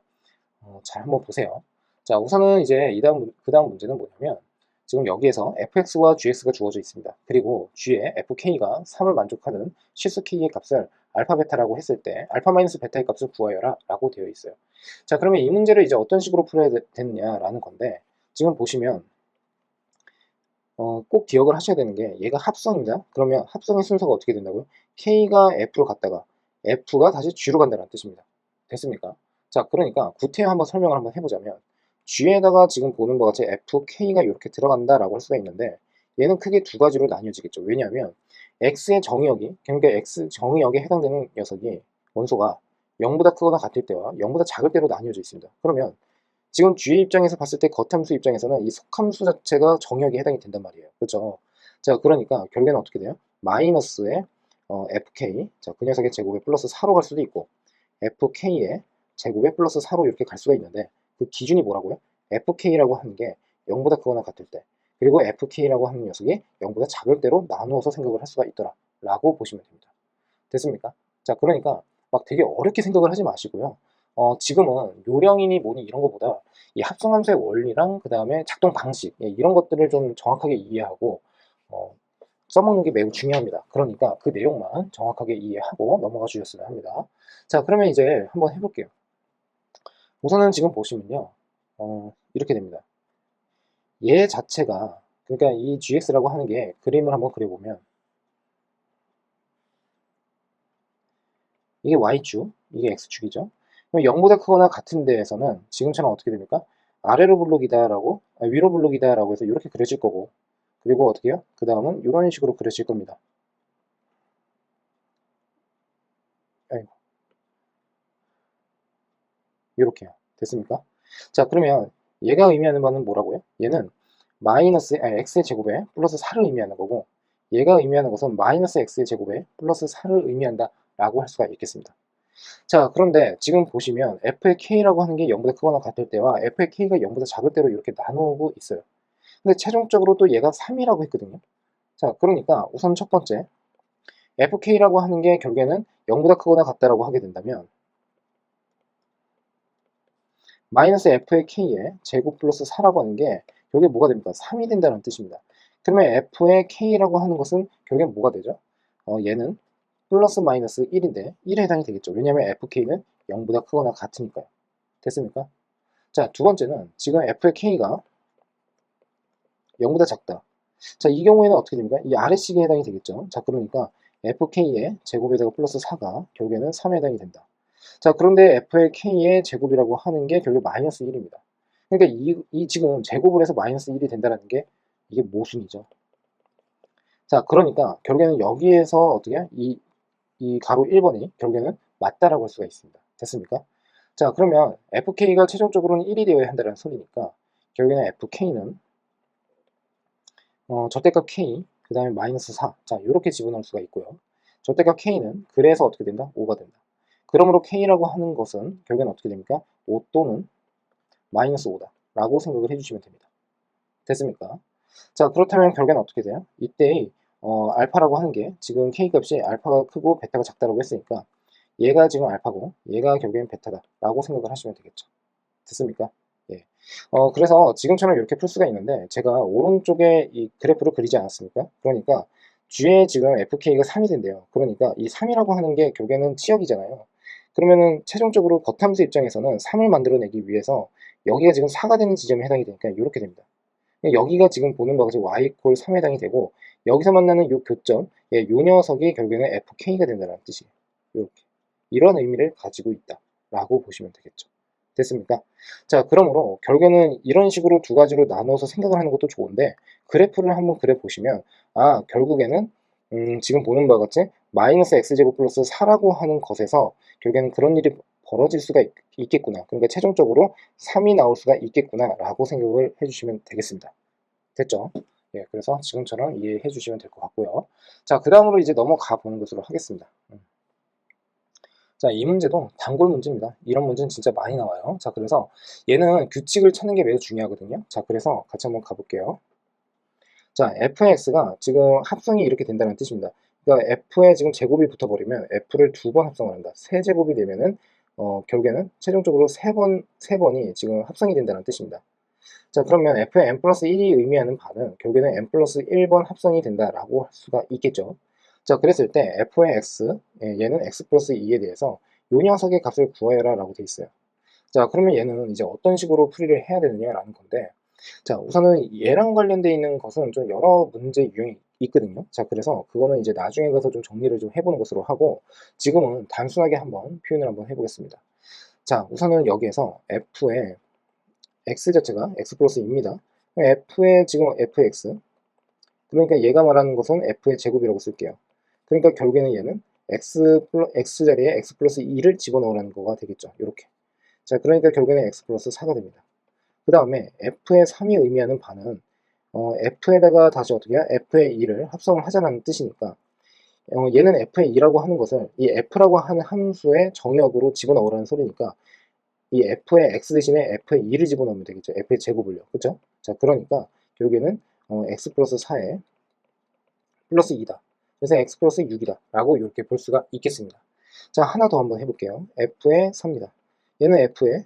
Speaker 1: 잘 한번 보세요. 자, 우선은 이제 그 다음 문제는 뭐냐면 지금 여기에서 fx와 gx가 주어져 있습니다. 그리고 g의 fk가 3을 만족하는 실수 k의 값을 알파 베타라고 했을 때 알파 마이너스 베타의 값을 구하여라 라고 되어 있어요. 자, 그러면 이 문제를 이제 어떤 식으로 풀어야 되느냐라는 건데 지금 보시면 꼭 기억을 하셔야 되는 게 얘가 합성입니다. 그러면 합성의 순서가 어떻게 된다고요? k가 f로 갔다가 f가 다시 g로 간다는 뜻입니다. 됐습니까? 자, 그러니까 구태여 한번 설명을 한번 해보자면 g에다가 지금 보는 것 같이 fk가 이렇게 들어간다라고 할 수가 있는데 얘는 크게 두 가지로 나뉘어지겠죠. 왜냐하면 x의 정의역이 그러니까 x 정의역에 해당되는 녀석이 원소가 0보다 크거나 같을 때와 0보다 작을 때로 나뉘어져 있습니다. 그러면 지금 G의 입장에서 봤을 때 겉함수 입장에서는 이 속함수 자체가 정역에 해당이 된단 말이에요. 그렇죠? 자, 그러니까 결국에는 어떻게 돼요? 마이너스의 fk, 자, 그 녀석의 제곱에 플러스 4로 갈 수도 있고 fk의 제곱에 플러스 4로 이렇게 갈 수가 있는데 그 기준이 뭐라고요? fk라고 하는 게 0보다 크거나 같을 때 그리고 fk라고 하는 녀석이 0보다 작을 때로 나누어서 생각을 할 수가 있더라 라고 보시면 됩니다. 됐습니까? 자, 그러니까 막 되게 어렵게 생각을 하지 마시고요. 지금은 요령이니 뭐니 이런 것보다 이 합성함수의 원리랑 그 다음에 작동 방식 이런 것들을 좀 정확하게 이해하고 써먹는 게 매우 중요합니다. 그러니까 그 내용만 정확하게 이해하고 넘어가 주셨으면 합니다. 자, 그러면 이제 한번 해볼게요. 우선은 지금 보시면요. 이렇게 됩니다. 얘 자체가 그러니까 이 gx라고 하는 게 그림을 한번 그려보면 이게 y축, 이게 x축이죠. 그럼 0보다 크거나 같은 데에서는 지금처럼 어떻게 됩니까? 아래로 블록이다라고, 위로 블록이다라고 해서 이렇게 그려질 거고, 그리고 어떻게 해요? 그 다음은 이런 식으로 그려질 겁니다. 아이고, 이렇게요. 됐습니까? 자, 그러면 얘가 의미하는 바는 뭐라고요? 얘는 x의 제곱에 플러스 4를 의미하는 거고, 얘가 의미하는 것은 마이너스 x의 제곱에 플러스 4를 의미한다 라고 할 수가 있겠습니다. 자, 그런데 지금 보시면 f의 k라고 하는 게 0보다 크거나 같을 때와 f의 k가 0보다 작을 때로 이렇게 나누고 있어요. 근데 최종적으로 또 얘가 3이라고 했거든요. 자, 그러니까 우선 첫 번째 fk라고 하는 게 결국에는 0보다 크거나 같다라고 하게 된다면 마이너스 f의 k에 제곱 플러스 4라고 하는 게 결국에 뭐가 됩니까? 3이 된다는 뜻입니다. 그러면 f의 k라고 하는 것은 결국엔 뭐가 되죠? 얘는 플러스 마이너스 1인데 1에 해당이 되겠죠. 왜냐하면 fk는 0보다 크거나 같으니까요. 됐습니까? 자, 두 번째는 지금 f의 k가 0보다 작다. 자, 이 경우에는 어떻게 됩니까? 이 아래식에 해당이 되겠죠. 자, 그러니까 fk의 제곱에다가 플러스 4가 결국에는 3에 해당이 된다. 자, 그런데 f의 k의 제곱이라고 하는 게 결국 마이너스 1입니다. 그러니까 이 지금 제곱을 해서 마이너스 1이 된다는 게 이게 모순이죠. 자, 그러니까 결국에는 여기에서 어떻게 이 가로 1번이 결국에는 맞다라고 할 수가 있습니다. 됐습니까? 자, 그러면 fk가 최종적으로는 1이 되어야 한다는 소리니까 결국에는 fk는 절대값 k 그 다음에 마이너스 4. 자, 이렇게 집어넣을 수가 있고요. 절대값 k는 그래서 어떻게 된다? 5가 된다. 그러므로 k라고 하는 것은 결국에는 어떻게 됩니까? 5 또는 마이너스 5다 라고 생각을 해주시면 됩니다. 됐습니까? 자, 그렇다면 결과는 어떻게 돼요? 이때 알파라고 하는 게 지금 k 값이 알파가 크고 베타가 작다라고 했으니까 얘가 지금 알파고 얘가 결국엔 베타다 라고 생각을 하시면 되겠죠. 됐습니까? 예. 그래서 지금처럼 이렇게 풀 수가 있는데 제가 오른쪽에 이 그래프를 그리지 않았습니까? 그러니까 G에 지금 FK가 3이 된대요. 그러니까 이 3이라고 하는 게 결국에는 치역이잖아요. 그러면은 최종적으로 겉함수 입장에서는 3을 만들어내기 위해서 여기가 지금 4가 되는 지점에 해당이 되니까 이렇게 됩니다. 여기가 지금 보는 바가 지금 y 콜 3에 해당이 되고 여기서 만나는 이 교점, 요 녀석이 결국에는 fk가 된다는 뜻이에요. 이렇게 이런 의미를 가지고 있다라고 보시면 되겠죠. 됐습니까? 자, 그러므로 결국에는 이런 식으로 두 가지로 나눠서 생각을 하는 것도 좋은데 그래프를 한번 그려 보시면 결국에는 지금 보는 바와 같이 마이너스 x제곱 플러스 4라고 하는 것에서 결국에는 그런 일이 벌어질 수가 있겠구나. 그러니까 최종적으로 3이 나올 수가 있겠구나 라고 생각을 해주시면 되겠습니다. 됐죠? 예, 그래서 지금처럼 이해해 주시면 될 것 같고요. 자, 그 다음으로 이제 넘어가 보는 것으로 하겠습니다. 자, 이 문제도 단골 문제입니다. 이런 문제는 진짜 많이 나와요. 자, 그래서 얘는 규칙을 찾는 게 매우 중요하거든요. 자, 그래서 같이 한번 가볼게요. 자, fx가 지금 합성이 이렇게 된다는 뜻입니다. 그러니까 f에 지금 제곱이 붙어버리면 f를 두 번 합성을 한다. 세 제곱이 되면은 결국에는 최종적으로 세 번이 지금 합성이 된다는 뜻입니다. 자, 그러면 f의 n 플러스 1이 의미하는 바는 결국에는 n 플러스 1번 합성이 된다라고 할 수가 있겠죠. 자, 그랬을 때 f의 x, 얘는 x 플러스 2에 대해서 요 녀석의 값을 구해라 라고 돼 있어요. 자, 그러면 얘는 이제 어떤 식으로 풀이를 해야 되느냐라는 건데, 자, 우선은 얘랑 관련되어 있는 것은 좀 여러 문제 유형이 있거든요. 자, 그래서 그거는 이제 나중에 가서 좀 정리를 좀 해보는 것으로 하고, 지금은 단순하게 한번 표현을 한번 해보겠습니다. 자, 우선은 여기에서 f의 x 자체가 x 플러스 2입니다. f의 지금 fx, 그러니까 얘가 말하는 것은 f의 제곱이라고 쓸게요. 그러니까 결국에는 얘는 x 자리에 x 플러스 2를 집어넣으라는 거가 되겠죠. 이렇게. 자, 그러니까 결국에는 x 플러스 4가 됩니다. 그 다음에 f의 3이 의미하는 바는 f에다가 다시 어떻게 해요? f의 2를 합성을 하자는 뜻이니까 얘는 f의 2라고 하는 것을 이 f라고 하는 함수의 정역으로 집어넣으라는 소리니까 이 f의 x 대신에 f의 2를 집어넣으면 되겠죠. f의 제곱을요. 그쵸? 자, 그러니까 결국에는 x 플러스 4에 플러스 2다. 그래서 x 플러스 6이다. 라고 이렇게 볼 수가 있겠습니다. 자, 하나 더 한번 해볼게요. f의 3이다. 얘는 f의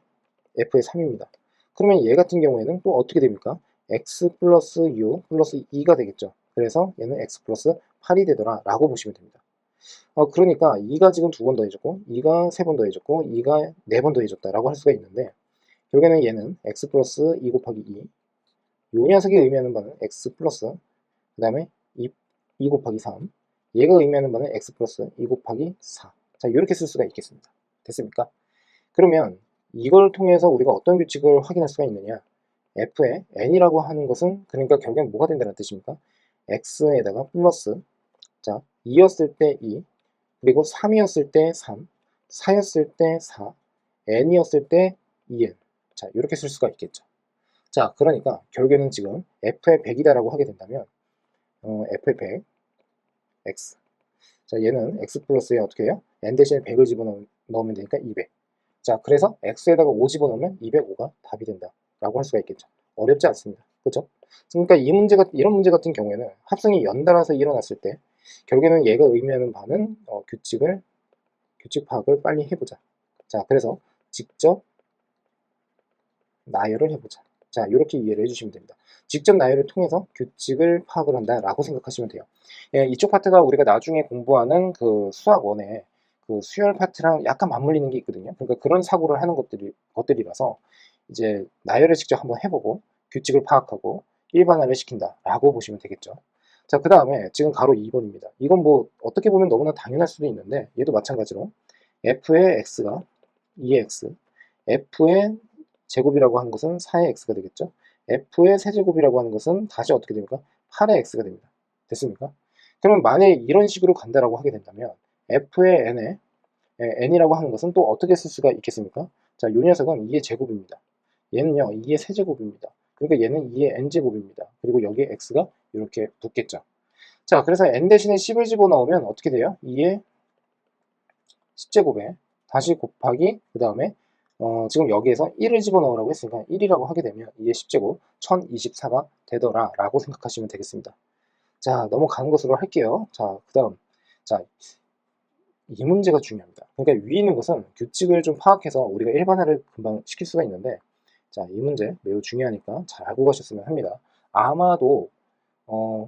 Speaker 1: 3입니다. 그러면 얘 같은 경우에는 또 어떻게 됩니까? x 플러스 6 플러스 2가 되겠죠. 그래서 얘는 x 플러스 8이 되더라 라고 보시면 됩니다. 그러니까 2가 지금 두 번 더해졌고 2가 세 번 더해졌고 2가 네 번 더해졌다 라고 할 수가 있는데 결국에는 얘는 x 플러스 2 곱하기 2 요 녀석이 의미하는 바는 x 플러스 그 다음에 2 곱하기 3 얘가 의미하는 바는 x 플러스 2 곱하기 4 자, 이렇게 쓸 수가 있겠습니다. 됐습니까? 그러면 이걸 통해서 우리가 어떤 규칙을 확인할 수가 있느냐, f의 n이라고 하는 것은 그러니까 결국엔 뭐가 된다는 뜻입니까? x에다가 플러스, 자, 2였을 때 2, 그리고 3이었을 때 3, 4였을 때 4, n이었을 때 2n. 자, 이렇게 쓸 수가 있겠죠. 자, 그러니까 결국에는 지금 f의 100이다라고 하게 된다면 f의 100, x. 자, 얘는 x 플러스에 어떻게 해요? n 대신에 100을 집어넣으면 되니까 200. 자, 그래서 x에다가 5 집어넣으면 205가 답이 된다 라고 할 수가 있겠죠. 어렵지 않습니다. 그렇죠? 그러니까 이런 문제 같은 경우에는 합성이 연달아서 일어났을 때 결국에는 얘가 의미하는 바는 규칙 파악을 빨리 해보자. 자, 그래서 직접 나열을 해보자. 자, 이렇게 이해를 해주시면 됩니다. 직접 나열을 통해서 규칙을 파악을 한다라고 생각하시면 돼요. 예, 이쪽 파트가 우리가 나중에 공부하는 그 수학원에 그 수열 파트랑 약간 맞물리는 게 있거든요. 그러니까 그런 사고를 하는 것들이라서 이제 나열을 직접 한번 해보고 규칙을 파악하고 일반화를 시킨다라고 보시면 되겠죠. 자, 그 다음에 지금 가로 2번입니다. 이건 뭐 어떻게 보면 너무나 당연할 수도 있는데 얘도 마찬가지로 f의 x가 2x, f의 제곱이라고 하는 것은 4의 x가 되겠죠. f의 세제곱이라고 하는 것은 다시 어떻게 됩니까? 8의 x가 됩니다. 됐습니까? 그러면 만약에 이런 식으로 간다라고 하게 된다면 f의 n이라고 하는 것은 또 어떻게 쓸 수가 있겠습니까? 자, 이 녀석은 2의 제곱입니다. 얘는요 2의 세제곱입니다. 그러니까 얘는 2의 n제곱입니다. 그리고 여기에 x가 이렇게 붙겠죠. 자, 그래서 n 대신에 10을 집어넣으면 어떻게 돼요? 2의 10제곱에 다시 곱하기 그 다음에 지금 여기에서 1을 집어넣으라고 했으니까 1이라고 하게 되면 2의 10제곱 1024가 되더라 라고 생각하시면 되겠습니다. 자, 넘어가는 것으로 할게요. 자, 그 다음 자, 이 문제가 중요합니다. 그러니까 위에 있는 것은 규칙을 좀 파악해서 우리가 일반화를 금방 시킬 수가 있는데, 자, 이 문제 매우 중요하니까 잘 알고 가셨으면 합니다. 아마도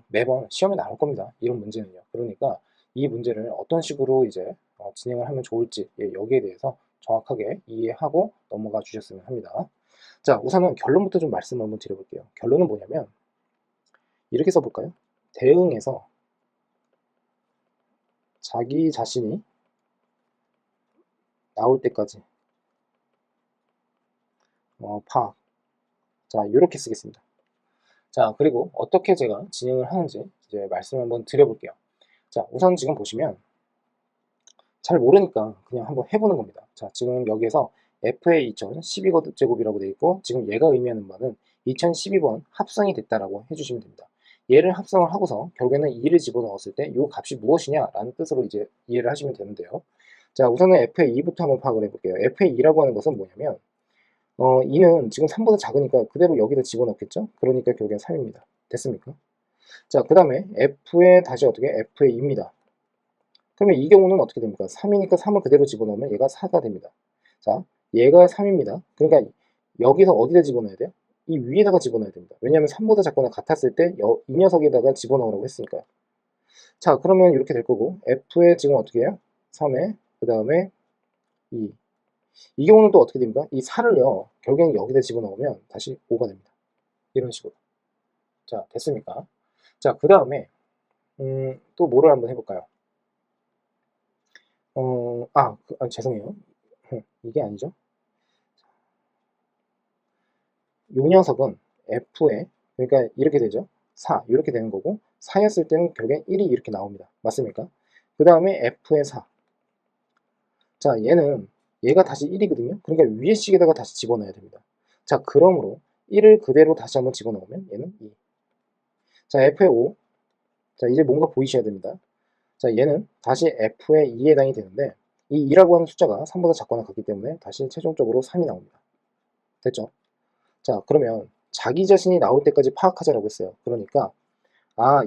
Speaker 1: 매번 시험에 나올 겁니다. 이런 문제는요. 그러니까 이 문제를 어떤 식으로 이제 진행을 하면 좋을지 여기에 대해서 정확하게 이해하고 넘어가 주셨으면 합니다. 자, 우선은 결론부터 좀 말씀을 한번 드려볼게요. 결론은 뭐냐면 이렇게 써볼까요? 대응에서 자기 자신이 나올 때까지 파악. 자, 이렇게 쓰겠습니다. 자, 그리고 어떻게 제가 진행을 하는지 이제 말씀을 한번 드려볼게요. 자, 우선 지금 보시면 잘 모르니까 그냥 한번 해보는 겁니다. 자, 지금 여기에서 f의 2012제곱이라고 되어 있고, 지금 얘가 의미하는 바는 2012번 합성이 됐다라고 해주시면 됩니다. 얘를 합성을 하고서 결국에는 2를 집어넣었을 때 이 값이 무엇이냐라는 뜻으로 이제 이해를 하시면 되는데요. 자, 우선은 f의 2부터 한번 파악을 해볼게요. f의 2라고 하는 것은 뭐냐면 2는 지금 3보다 작으니까 그대로 여기다 집어넣겠죠? 그러니까 결국엔 3입니다. 됐습니까? 자, 그 다음에 f의 다시 어떻게 f의 2입니다. 그러면 이 경우는 어떻게 됩니까? 3이니까 3을 그대로 집어넣으면 얘가 4가 됩니다. 자, 얘가 3입니다. 그러니까 여기서 어디다 집어넣어야 돼요? 이 위에다가 집어넣어야 됩니다. 왜냐하면 3보다 작거나 같았을 때 이 녀석에다가 집어넣으라고 했으니까요. 자, 그러면 이렇게 될 거고 f에 지금 어떻게 해요? 3에 그 다음에 2. 이 경우는 또 어떻게 됩니까? 이 4를요 결국엔 여기다 집어넣으면 다시 5가 됩니다. 이런 식으로. 자, 됐습니까? 자, 그 다음에 또 뭐를 한번 해볼까요? 죄송해요. 이게 아니죠. 요 녀석은 F에, 그러니까 이렇게 되죠. 4, 이렇게 되는 거고, 4였을 때는 결국엔 1이 이렇게 나옵니다. 맞습니까? 그 다음에 F의 4. 자, 얘가 다시 1이거든요. 그러니까 위에 식에다가 다시 집어넣어야 됩니다. 자, 그러므로 1을 그대로 다시 한번 집어넣으면 얘는 2. 자, F의 5. 자, 이제 뭔가 보이셔야 됩니다. 자, 얘는 다시 F의 2에 해당이 되는데, 이 2라고 하는 숫자가 3보다 작거나 같기 때문에 다시 최종적으로 3이 나옵니다. 됐죠? 자, 그러면 자기 자신이 나올 때까지 파악하자라고 했어요. 그러니까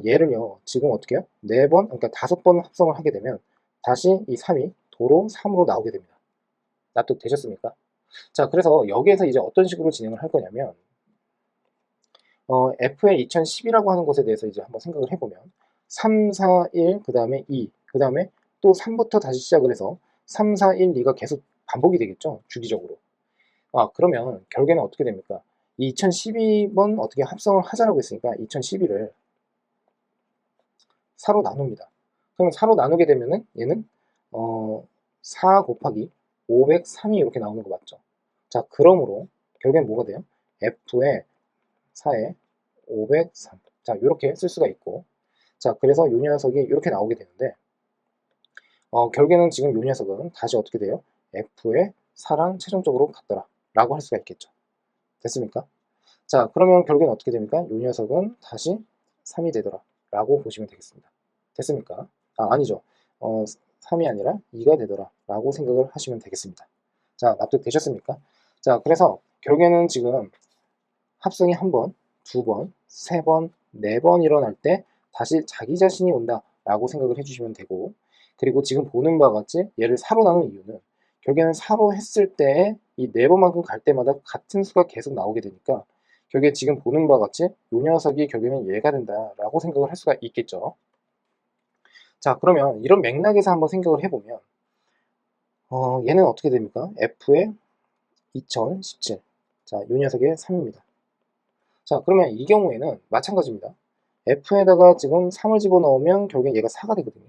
Speaker 1: 얘를요 지금 어떻게 해요? 4번, 그러니까 5번 합성을 하게 되면 다시 이 3이 도로 3으로 나오게 됩니다. 납득되셨습니까? 자, 그래서 여기에서 이제 어떤 식으로 진행을 할 거냐면 F의 2010이라고 하는 것에 대해서 이제 한번 생각을 해보면 3, 4, 1, 그 다음에 2, 그 다음에 또 3부터 다시 시작을 해서 3, 4, 1, 2가 계속 반복이 되겠죠? 주기적으로. 그러면 결국에는 어떻게 됩니까? 2012번 어떻게 합성을 하자라고 했으니까 2012를 4로 나눕니다. 그러면 4로 나누게 되면은 얘는 4 곱하기 503이 이렇게 나오는 거 맞죠? 자, 그러므로 결국엔 뭐가 돼요? F의 4에 503. 자, 이렇게 쓸 수가 있고, 자, 그래서 이 녀석이 이렇게 나오게 되는데 결국에는 지금 이 녀석은 다시 어떻게 돼요? F의 4랑 최종적으로 같더라 라고 할 수가 있겠죠. 됐습니까? 자, 그러면 결국엔 어떻게 됩니까? 이 녀석은 다시 3이 되더라 라고 보시면 되겠습니다. 됐습니까? 아니죠. 3이 아니라 2가 되더라 라고 생각을 하시면 되겠습니다. 자, 납득되셨습니까? 자, 그래서 결국에는 지금 합성이 1번, 2번, 3번, 4번 일어날 때 다시 자기 자신이 온다 라고 생각을 해주시면 되고, 그리고 지금 보는 바와 같이 얘를 4로 나눈 이유는 결국에는 4로 했을 때 이 4번만큼 갈 때마다 같은 수가 계속 나오게 되니까 결국에 지금 보는 바와 같이 이 녀석이 결국에는 얘가 된다라고 생각을 할 수가 있겠죠. 자, 그러면 이런 맥락에서 한번 생각을 해보면 얘는 어떻게 됩니까? F의 2017. 자, 이 녀석의 3입니다. 자, 그러면 이 경우에는 마찬가지입니다. F에다가 지금 3을 집어넣으면 결국엔 얘가 4가 되거든요.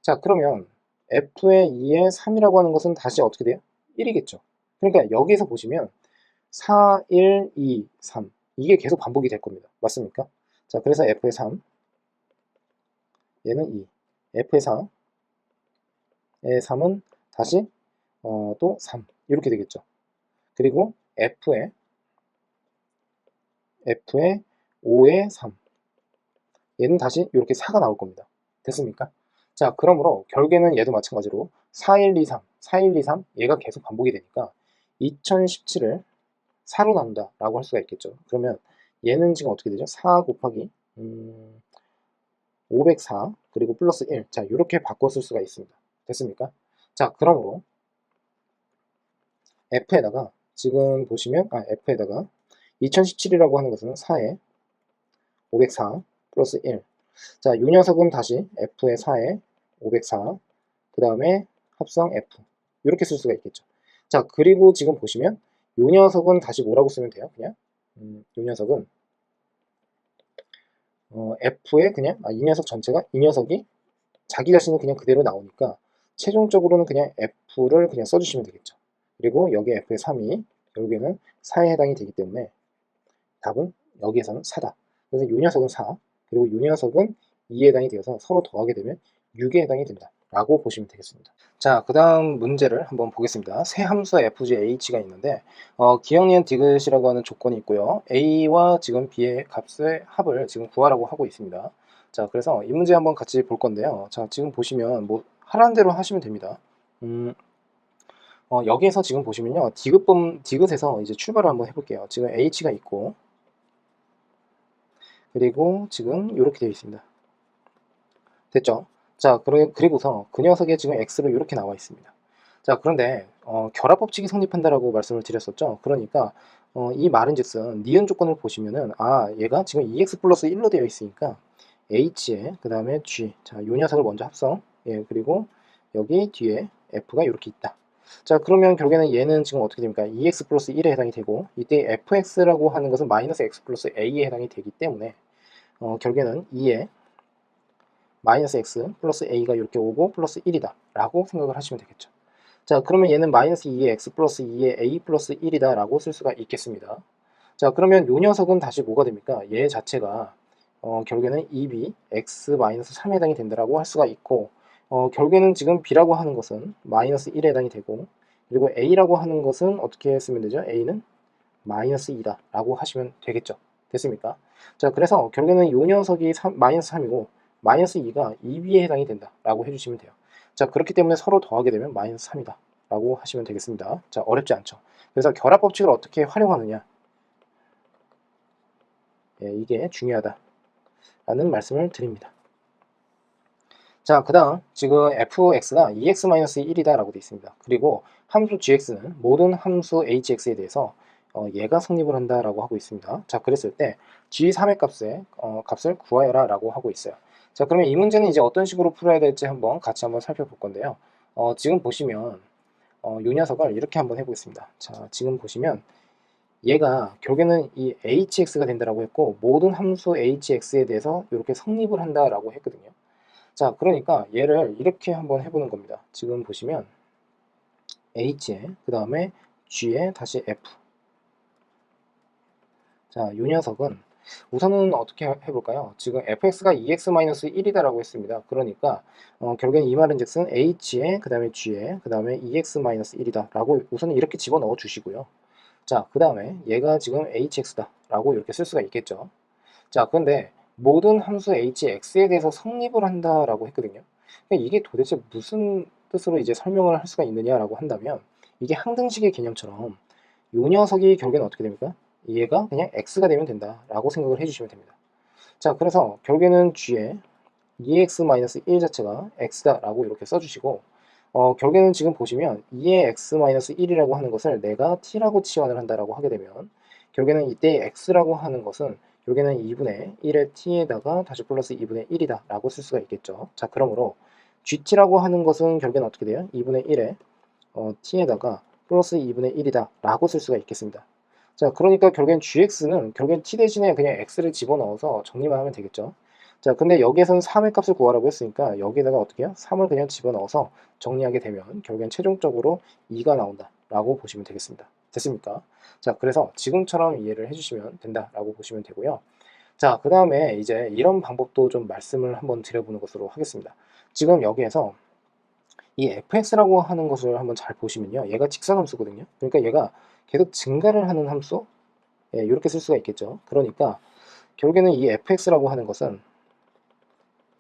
Speaker 1: 자, 그러면 F의 2에 3이라고 하는 것은 다시 어떻게 돼요? 1이겠죠. 그러니까 여기에서 보시면 4, 1, 2, 3 이게 계속 반복이 될 겁니다. 맞습니까? 자, 그래서 f의 3 얘는 2 f의 4의 3은 다시 또 3 이렇게 되겠죠. 그리고 f의 5의 3 얘는 다시 이렇게 4가 나올 겁니다. 됐습니까? 자, 그러므로 결국에는 얘도 마찬가지로 4123, 4123 얘가 계속 반복이 되니까 2017을 4로 나눈다 라고 할 수가 있겠죠. 그러면 얘는 지금 어떻게 되죠? 4 곱하기 504 그리고 플러스 1. 자, 이렇게 바꿔 쓸 수가 있습니다. 됐습니까? 자, 그러므로 f에다가 지금 보시면 f에다가 2017이라고 하는 것은 4에 504 플러스 1. 자, 이 녀석은 다시 f의 4에 504, 그 다음에 합성 f. 이렇게 쓸 수가 있겠죠. 자, 그리고 지금 보시면 이 녀석은 다시 뭐라고 쓰면 돼요? 그냥 이 녀석은 f의 그냥 이 녀석 전체가 이 녀석이 자기 자신이 그냥 그대로 나오니까 최종적으로는 그냥 f를 그냥 써주시면 되겠죠. 그리고 여기 f의 3이 결국에는 4에 해당이 되기 때문에 답은 여기에서는 4다. 그래서 이 녀석은 4, 그리고 이 녀석은 2에 해당이 되어서 서로 더하게 되면 6에 해당이 된다 라고 보시면 되겠습니다. 자, 그 다음 문제를 한번 보겠습니다. 세 함수 fg h가 있는데 기억, 니은, 디귿이라고 하는 조건이 있고요. a와 지금 b의 값의 합을 지금 구하라고 하고 있습니다. 자, 그래서 이 문제 한번 같이 볼 건데요. 자, 지금 보시면 뭐 하라는 대로 하시면 됩니다. 여기에서 지금 보시면요, 디귿에서 이제 출발을 한번 해볼게요. 지금 h가 있고, 그리고 지금 이렇게 되어 있습니다. 됐죠? 자, 그리고서 그 녀석의 지금 x로 이렇게 나와 있습니다. 자, 그런데 결합 법칙이 성립한다라고 말씀을 드렸었죠. 그러니까 이 말은즉슨 니은 조건을 보시면은 얘가 지금 2x 플러스 1로 되어 있으니까 h에 그 다음에 g, 자, 이 녀석을 먼저 합성, 예, 그리고 여기 뒤에 f가 이렇게 있다. 자, 그러면 결국에는 얘는 지금 어떻게 됩니까? 2x 플러스 1에 해당이 되고, 이때 fx라고 하는 것은 마이너스 x 플러스 a에 해당이 되기 때문에 결국에는 2에 마이너스 x 플러스 a가 이렇게 오고 플러스 1이다 라고 생각을 하시면 되겠죠. 자, 그러면 얘는 마이너스 2의 x 플러스 2의 a 플러스 1이다 라고 쓸 수가 있겠습니다. 자, 그러면 요 녀석은 다시 뭐가 됩니까? 얘 자체가 결국에는 2b x 마이너스 3에 해당이 된다라고 할 수가 있고, 결국에는 지금 b라고 하는 것은 마이너스 1에 해당이 되고, 그리고 a라고 하는 것은 어떻게 쓰면 되죠? a는 마이너스 2다 라고 하시면 되겠죠. 됐습니까? 자, 그래서 결국에는 요 녀석이 마이너스 3이고 마이너스 2가 2b에 해당이 된다 라고 해주시면 돼요. 자, 그렇기 때문에 서로 더하게 되면 마이너스 3이다 라고 하시면 되겠습니다. 자, 어렵지 않죠. 그래서 결합 법칙을 어떻게 활용하느냐, 이게 중요하다 라는 말씀을 드립니다. 자, 그 다음 지금 fx가 2x-1이다 라고 되어 있습니다. 그리고 함수 gx는 모든 함수 hx에 대해서 얘가 성립을 한다 라고 하고 있습니다. 자, 그랬을 때 g3의 값을 구하여라 라고 하고 있어요. 자, 그러면 이 문제는 이제 어떤 식으로 풀어야 될지 같이 한번 살펴볼 건데요. 지금 보시면 이 녀석을 이렇게 한번 해보겠습니다. 자, 지금 보시면 얘가 결국에는 이 hx가 된다라고 했고, 모든 함수 hx에 대해서 이렇게 성립을 한다라고 했거든요. 자, 그러니까 얘를 이렇게 한번 해보는 겁니다. 지금 보시면 h에 그 다음에 g에 다시 f. 자, 이 녀석은 우선은 어떻게 해볼까요? 지금 fx가 2x-1이다 라고 했습니다. 그러니까 결국엔 이 말은 즉슨 h에 그 다음에 g에 그 다음에 2x-1이다 라고 우선은 이렇게 집어넣어 주시고요. 자, 그 다음에 얘가 지금 hx다 라고 이렇게 쓸 수가 있겠죠. 자, 그런데 모든 함수 hx에 대해서 성립을 한다라고 했거든요. 그러니까 이게 도대체 무슨 뜻으로 이제 설명을 할 수가 있느냐라고 한다면, 이게 항등식의 개념처럼 요 녀석이 결국에는 어떻게 됩니까? 얘가 그냥 x가 되면 된다라고 생각을 해주시면 됩니다. 자, 그래서 결국에는 g에 2x-1 자체가 x다라고 이렇게 써주시고, 결국에는 지금 보시면 2의 x-1이라고 하는 것을 내가 t라고 치환을 한다라고 하게 되면, 결국에는 이때 x라고 하는 것은 결국에는 2분의 1의 t에다가 다시 플러스 2분의 1이다 라고 쓸 수가 있겠죠. 자, 그러므로 gt라고 하는 것은 결국에는 어떻게 돼요? 2분의 1에 t에다가 플러스 2분의 1이다 라고 쓸 수가 있겠습니다. 자, 그러니까 결국엔 gx는 결국엔 t 대신에 그냥 x를 집어넣어서 정리만 하면 되겠죠. 자, 근데 여기에서는 3의 값을 구하라고 했으니까 여기에다가 어떻게 해요? 3을 그냥 집어넣어서 정리하게 되면 결국엔 최종적으로 2가 나온다 라고 보시면 되겠습니다. 됐습니까? 자, 그래서 지금처럼 이해를 해주시면 된다라고 보시면 되고요. 자, 그 다음에 이제 이런 방법도 좀 말씀을 한번 드려보는 것으로 하겠습니다. 지금 여기에서 이 fx라고 하는 것을 한번 잘 보시면요. 얘가 직선함수거든요. 그러니까 얘가 계속 증가를 하는 함수? 예, 이렇게 쓸 수가 있겠죠. 그러니까 결국에는 이 fx라고 하는 것은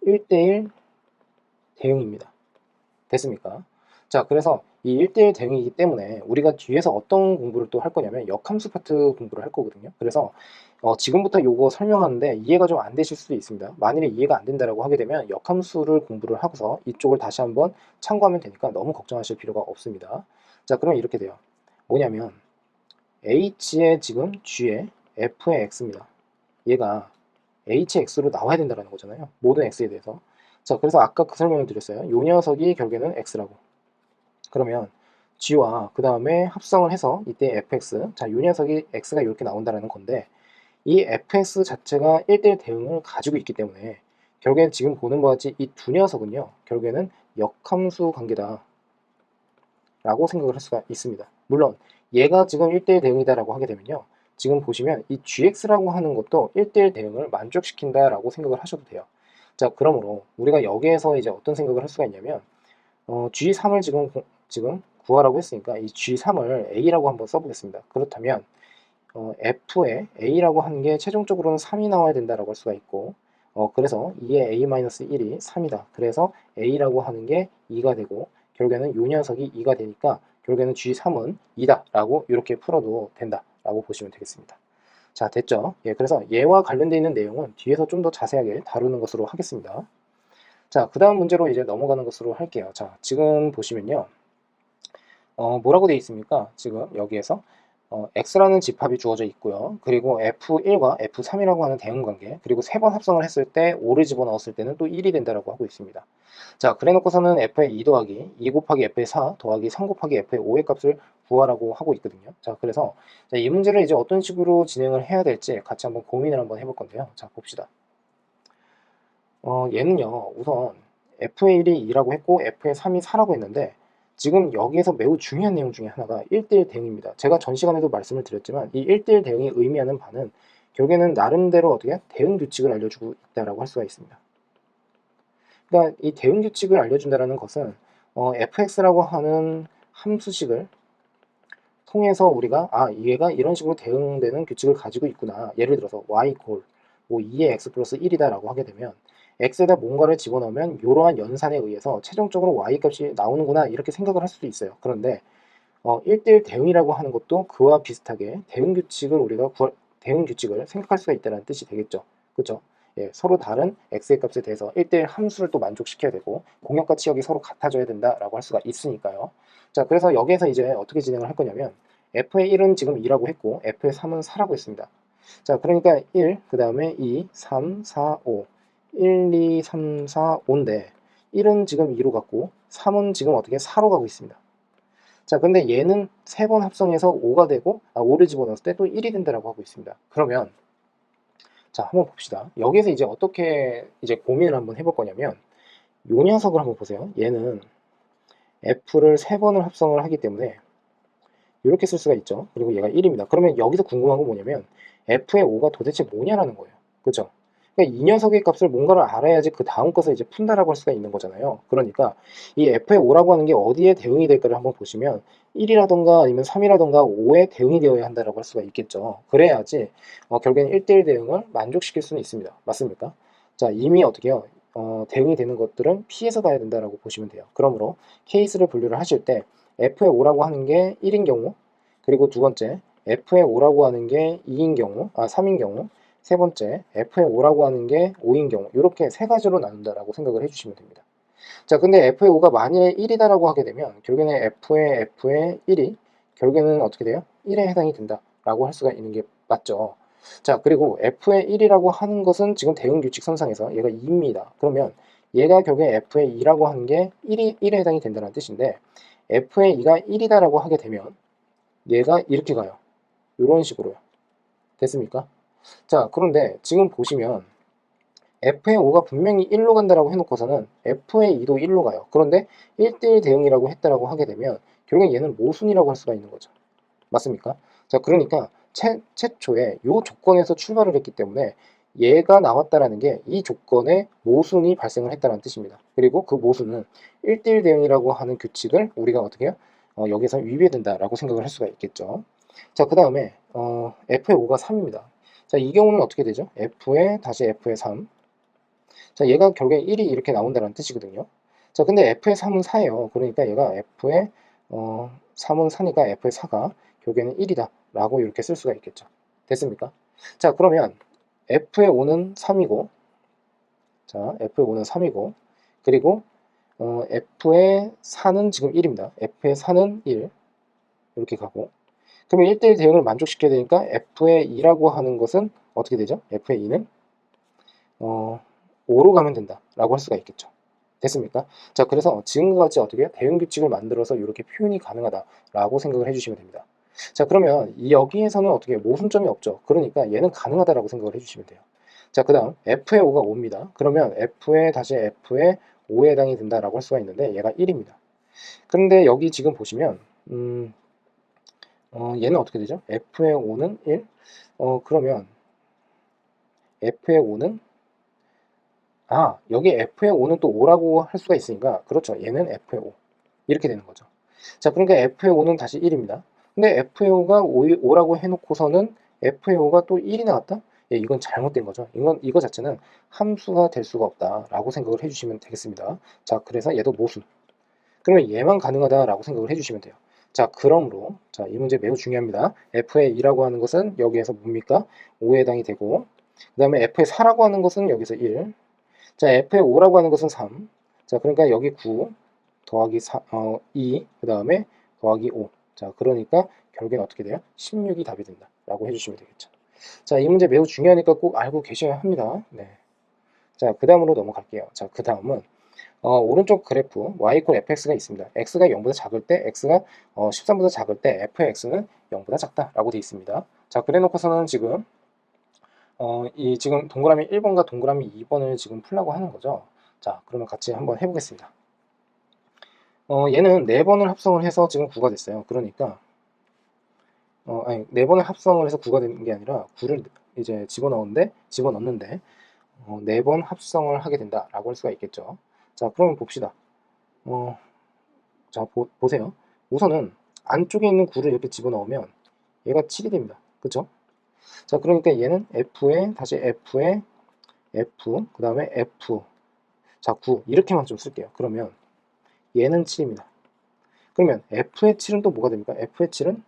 Speaker 1: 1대1 대응입니다. 됐습니까? 자, 그래서 이 1대1 대응이기 때문에 우리가 뒤에서 어떤 공부를 또 할 거냐면 역함수 파트 공부를 할 거거든요. 그래서 지금부터 요거 설명하는데 이해가 좀 안 되실 수도 있습니다. 만일에 이해가 안 된다라고 하게 되면 역함수를 공부를 하고서 이쪽을 다시 한번 참고하면 되니까 너무 걱정하실 필요가 없습니다. 자, 그럼 이렇게 돼요. 뭐냐면 h의 지금 g의 f의 x입니다. 얘가 hx로 나와야 된다는 거잖아요. 모든 x에 대해서. 자, 그래서 아까 그 설명을 드렸어요. 요 녀석이 결국에는 x라고. 그러면 g와 그 다음에 합성을 해서 이때 fx, 자, 요 녀석이 x가 이렇게 나온다는 건데 이 fx 자체가 1대1 대응을 가지고 있기 때문에 결국엔 지금 보는 것 같이 이 두 녀석은요, 결국에는 역함수 관계다 라고 생각을 할 수가 있습니다. 물론 얘가 지금 1대1 대응이다라고 하게 되면요, 지금 보시면 이 gx라고 하는 것도 1대1 대응을 만족시킨다 라고 생각을 하셔도 돼요. 자, 그러므로 우리가 여기에서 이제 어떤 생각을 할 수가 있냐면 G3을 지금 구하라고 했으니까 이 G3을 A라고 한번 써보겠습니다. 그렇다면 F에 A라고 하는 게 최종적으로는 3이 나와야 된다라고 할 수가 있고 그래서 2의 A-1이 3이다. 그래서 A라고 하는 게 2가 되고 결국에는 요 녀석이 2가 되니까 결국에는 G3은 2다 라고 이렇게 풀어도 된다 라고 보시면 되겠습니다. 자, 됐죠? 예, 그래서 얘와 관련되어 있는 내용은 뒤에서 좀 더 자세하게 다루는 것으로 하겠습니다. 자, 그 다음 문제로 이제 넘어가는 것으로 할게요. 자, 지금 보시면요. 뭐라고 되어 있습니까? 지금 여기에서 x라는 집합이 주어져 있고요. 그리고 f1과 f3이라고 하는 대응관계, 그리고 세 번 합성을 했을 때 5를 집어넣었을 때는 또 1이 된다라고 하고 있습니다. 자, 그래 놓고서는 f의 2 더하기 2 곱하기 f의 4 더하기 3 곱하기 f의 5의 값을 구하라고 하고 있거든요. 자, 그래서 이 문제를 이제 어떤 식으로 진행을 해야 될지 같이 한번 고민을 한번 해볼 건데요. 자, 봅시다. 얘는요, 우선 f의 1이 2라고 했고 f의 3이 4라고 했는데 지금 여기에서 매우 중요한 내용 중에 하나가 1대1 대응입니다. 제가 전 시간에도 말씀을 드렸지만 이 1대1 대응이 의미하는 바는 결국에는 나름대로 어떻게 대응 규칙을 알려주고 있다라고 할 수가 있습니다. 그러니까 이 대응 규칙을 알려준다는 것은 fx라고 하는 함수식을 통해서 우리가 얘가 이런 식으로 대응되는 규칙을 가지고 있구나. 예를 들어서 y 콜 뭐 2의 x 플러스 1이다 라고 하게 되면 x에다 뭔가를 집어넣으면 이러한 연산에 의해서 최종적으로 y 값이 나오는구나 이렇게 생각을 할 수도 있어요. 그런데 1대1 대응이라고 하는 것도 그와 비슷하게 대응 규칙을 생각할 수가 있다는 뜻이 되겠죠. 그렇죠? 예, 서로 다른 x의 값에 대해서 1대1 함수를 또 만족시켜야 되고 공역과 치역이 서로 같아져야 된다라고 할 수가 있으니까요. 자, 그래서 여기에서 이제 어떻게 진행을 할 거냐면 f의 1은 지금 2라고 했고 f의 3은 4라고 했습니다. 자, 그러니까 1, 그 다음에 2, 3, 4, 5 1, 2, 3, 4, 5인데 1은 지금 2로 갔고 3은 지금 어떻게 4로 가고 있습니다. 자, 근데 얘는 3번 합성해서 5가 되고 5를 집어넣었을 때 또 1이 된다라고 하고 있습니다. 그러면 자, 한번 봅시다. 여기서 이제 어떻게 이제 고민을 한번 해볼 거냐면 요 녀석을 한번 보세요. 얘는 f를 3번을 합성을 하기 때문에 이렇게 쓸 수가 있죠. 그리고 얘가 1입니다. 그러면 여기서 궁금한 건 뭐냐면 f의 5가 도대체 뭐냐라는 거예요. 그죠? 그러니까 이 녀석의 값을 뭔가를 알아야지 그 다음 것을 이제 푼다라고 할 수가 있는 거잖아요. 그러니까 이 f의 5라고 하는 게 어디에 대응이 될까를 한번 보시면 1이라던가 아니면 3이라던가 5에 대응이 되어야 한다라고 할 수가 있겠죠. 그래야지 결국에는 1대1 대응을 만족시킬 수는 있습니다. 맞습니까? 자, 이미 어떻게요? 대응이 되는 것들은 피해서 가야 된다라고 보시면 돼요. 그러므로 케이스를 분류를 하실 때 f의 5라고 하는 게 1인 경우, 그리고 두 번째 f의 5라고 하는 게 2인 경우, 3인 경우, 세 번째 f의 5라고 하는 게 5인 경우, 이렇게 세 가지로 나눈다라고 생각을 해주시면 됩니다. 자, 근데 f의 5가 만일에 1이다라고 하게 되면 결국에는 f의 1이 결국에는 어떻게 돼요? 1에 해당이 된다라고 할 수가 있는 게 맞죠. 자, 그리고 f의 1이라고 하는 것은 지금 대응 규칙 선상에서 얘가 2입니다. 그러면 얘가 결국에 f의 2라고 하는 게 1에 해당이 된다는 뜻인데 f의 2가 1이다라고 하게 되면 얘가 이렇게 가요. 이런 식으로요. 됐습니까? 자, 그런데 지금 보시면 f의 5가 분명히 1로 간다라고 해놓고서는 f의 2도 1로 가요. 그런데 1대1 대응이라고 했다라고 하게 되면 결국엔 얘는 모순이라고 할 수가 있는 거죠. 맞습니까? 자, 그러니까 최초에 이 조건에서 출발을 했기 때문에 얘가 나왔다라는 게 이 조건에 모순이 발생을 했다는 뜻입니다. 그리고 그 모순은 1대1 대응이라고 하는 규칙을 우리가 어떻게 해요? 여기서 위배된다라고 생각을 할 수가 있겠죠. 자, 그 다음에 f의 5가 3입니다. 자, 이 경우는 어떻게 되죠? f의 다시 f의 3. 자, 얘가 결국에 1이 이렇게 나온다는 뜻이거든요. 자, 근데 f의 3은 4예요. 그러니까 얘가 f의 3은 4니까 f의 4가 결국에는 1이다 라고 이렇게 쓸 수가 있겠죠. 됐습니까? 자, 그러면 f의 5는 3이고, 자, f의 5는 3이고, 그리고 f의 4는 지금 1입니다. f의 4는 1 이렇게 가고, 그러면 1대1 대응을 만족시켜야 되니까 f의 2라고 하는 것은 어떻게 되죠? f의 2는 5로 가면 된다 라고 할 수가 있겠죠. 됐습니까? 자, 그래서 지금과 같이 어떻게 대응 규칙을 만들어서 이렇게 표현이 가능하다 라고 생각을 해주시면 됩니다. 자, 그러면 여기에서는 어떻게 모순점이 없죠. 그러니까 얘는 가능하다라고 생각을 해주시면 돼요. 자, 그 다음 f의 5가 5입니다. 그러면 f의 다시 f의 5에 해당이 된다라고 할 수가 있는데 얘가 1입니다. 그런데 여기 지금 보시면 얘는 어떻게 되죠? f의 5는 1? 그러면 f의 5는 여기 f의 5는 또 5라고 할 수가 있으니까 그렇죠. 얘는 f의 5 이렇게 되는 거죠. 자, 그러니까 f의 5는 다시 1입니다. 근데 f의 5가 5라고 해놓고서는 f의 5가 또 1이 나왔다? 예, 이건 잘못된 거죠. 이거 자체는 함수가 될 수가 없다라고 생각을 해주시면 되겠습니다. 자, 그래서 얘도 모순. 그러면 얘만 가능하다라고 생각을 해주시면 돼요. 자, 그러므로 자, 이 문제 매우 중요합니다. f의 2라고 하는 것은 여기에서 뭡니까? 5에 해당이 되고, 그 다음에 f의 4라고 하는 것은 여기서 1. 자, f의 5라고 하는 것은 3. 자, 그러니까 여기 9 더하기 2, 그 다음에 더하기 5. 자, 그러니까 결국엔 어떻게 돼요? 16이 답이 된다 라고 해주시면 되겠죠. 자, 이 문제 매우 중요하니까 꼭 알고 계셔야 합니다. 네. 자, 그 다음으로 넘어갈게요. 자, 그 다음은 오른쪽 그래프 y = fx가 있습니다. x가 0보다 작을 때, x가 13보다 작을 때 fx는 0보다 작다 라고 되어 있습니다. 자, 그래 놓고서는 지금 지금 동그라미 1번과 동그라미 2번을 지금 풀라고 하는 거죠. 자, 그러면 같이 한번 해보겠습니다. 얘는 4번을 합성을 해서 지금 9가 됐어요. 그러니까 아니 4번을 합성을 해서 9가 되는 게 아니라 9를 이제 집어넣는데 4번 합성을 하게 된다라고 할 수가 있겠죠. 자, 그러면 봅시다. 자, 보세요. 우선은 안쪽에 있는 9를 이렇게 집어넣으면 얘가 7이 됩니다. 그쵸? 자, 그러니까 얘는 f에 다시 f에 f 그 다음에 f 자, 9 이렇게만 좀 쓸게요. 그러면 얘는 7입니다. 그러면 f의 7은 또 뭐가 됩니까? f의 7은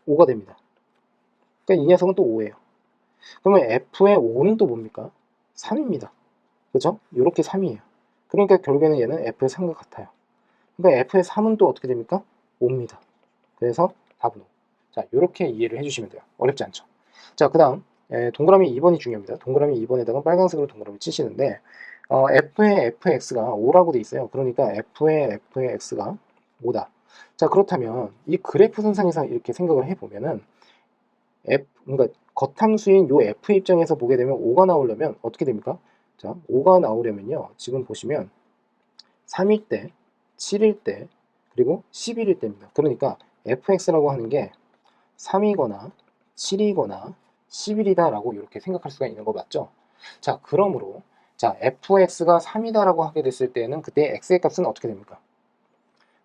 Speaker 1: 5가 됩니다. 그러니까 이 녀석은 또 5예요. 그러면 f의 5는 또 뭡니까? 3입니다. 그죠? 이렇게 3이에요. 그러니까 결국에는 얘는 f의 3과 같아요. 그러니까 f의 3은 또 어떻게 됩니까? 5입니다. 그래서 답은 5. 자, 이렇게 이해를 해주시면 돼요. 어렵지 않죠? 자, 그 다음 동그라미 2번이 중요합니다. 동그라미 2번에다가 빨간색으로 동그라미 치시는데 f의 fx가 5라고 돼 있어요. 그러니까 f의 fx가 5다. 자, 그렇다면 이 그래프 선상에서 이렇게 생각을 해보면은 그러니까 겉함수인 요 f 입장에서 보게 되면 5가 나오려면 어떻게 됩니까? 자, 5가 나오려면요. 지금 보시면 3일 때, 7일 때, 그리고 11일 때입니다. 그러니까 fx라고 하는 게 3이거나 7이거나 10일이다 라고 이렇게 생각할 수가 있는 거 맞죠? 자, 그러므로 자, fx가 3이다 라고 하게 됐을 때는 그때 x의 값은 어떻게 됩니까?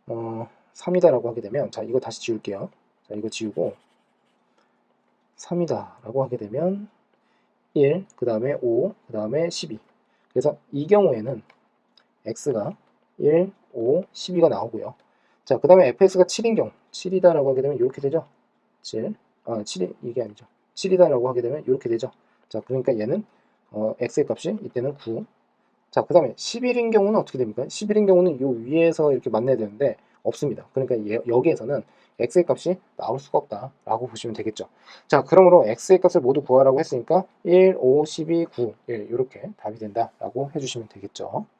Speaker 1: 3이다 라고 하게 되면 자, 이거 다시 지울게요. 자, 이거 지우고 3이다 라고 하게 되면 1, 그 다음에 5, 그 다음에 12. 그래서 이 경우에는 x가 1, 5, 12가 나오고요. 자, 그 다음에 fx가 7인 경우 7이다 라고 하게 되면 이렇게 되죠. 7, 7이 이게 아니죠. 7이다 라고 하게 되면 이렇게 되죠. 자, 그러니까 얘는 x의 값이 이때는 9. 자, 그 다음에 11인 경우는 어떻게 됩니까? 11인 경우는 이 위에서 이렇게 만나야 되는데 없습니다. 그러니까 여기에서는 x의 값이 나올 수가 없다라고 보시면 되겠죠. 자, 그러므로 x의 값을 모두 구하라고 했으니까 1, 5, 12, 9, 1 이렇게 답이 된다라고 해주시면 되겠죠.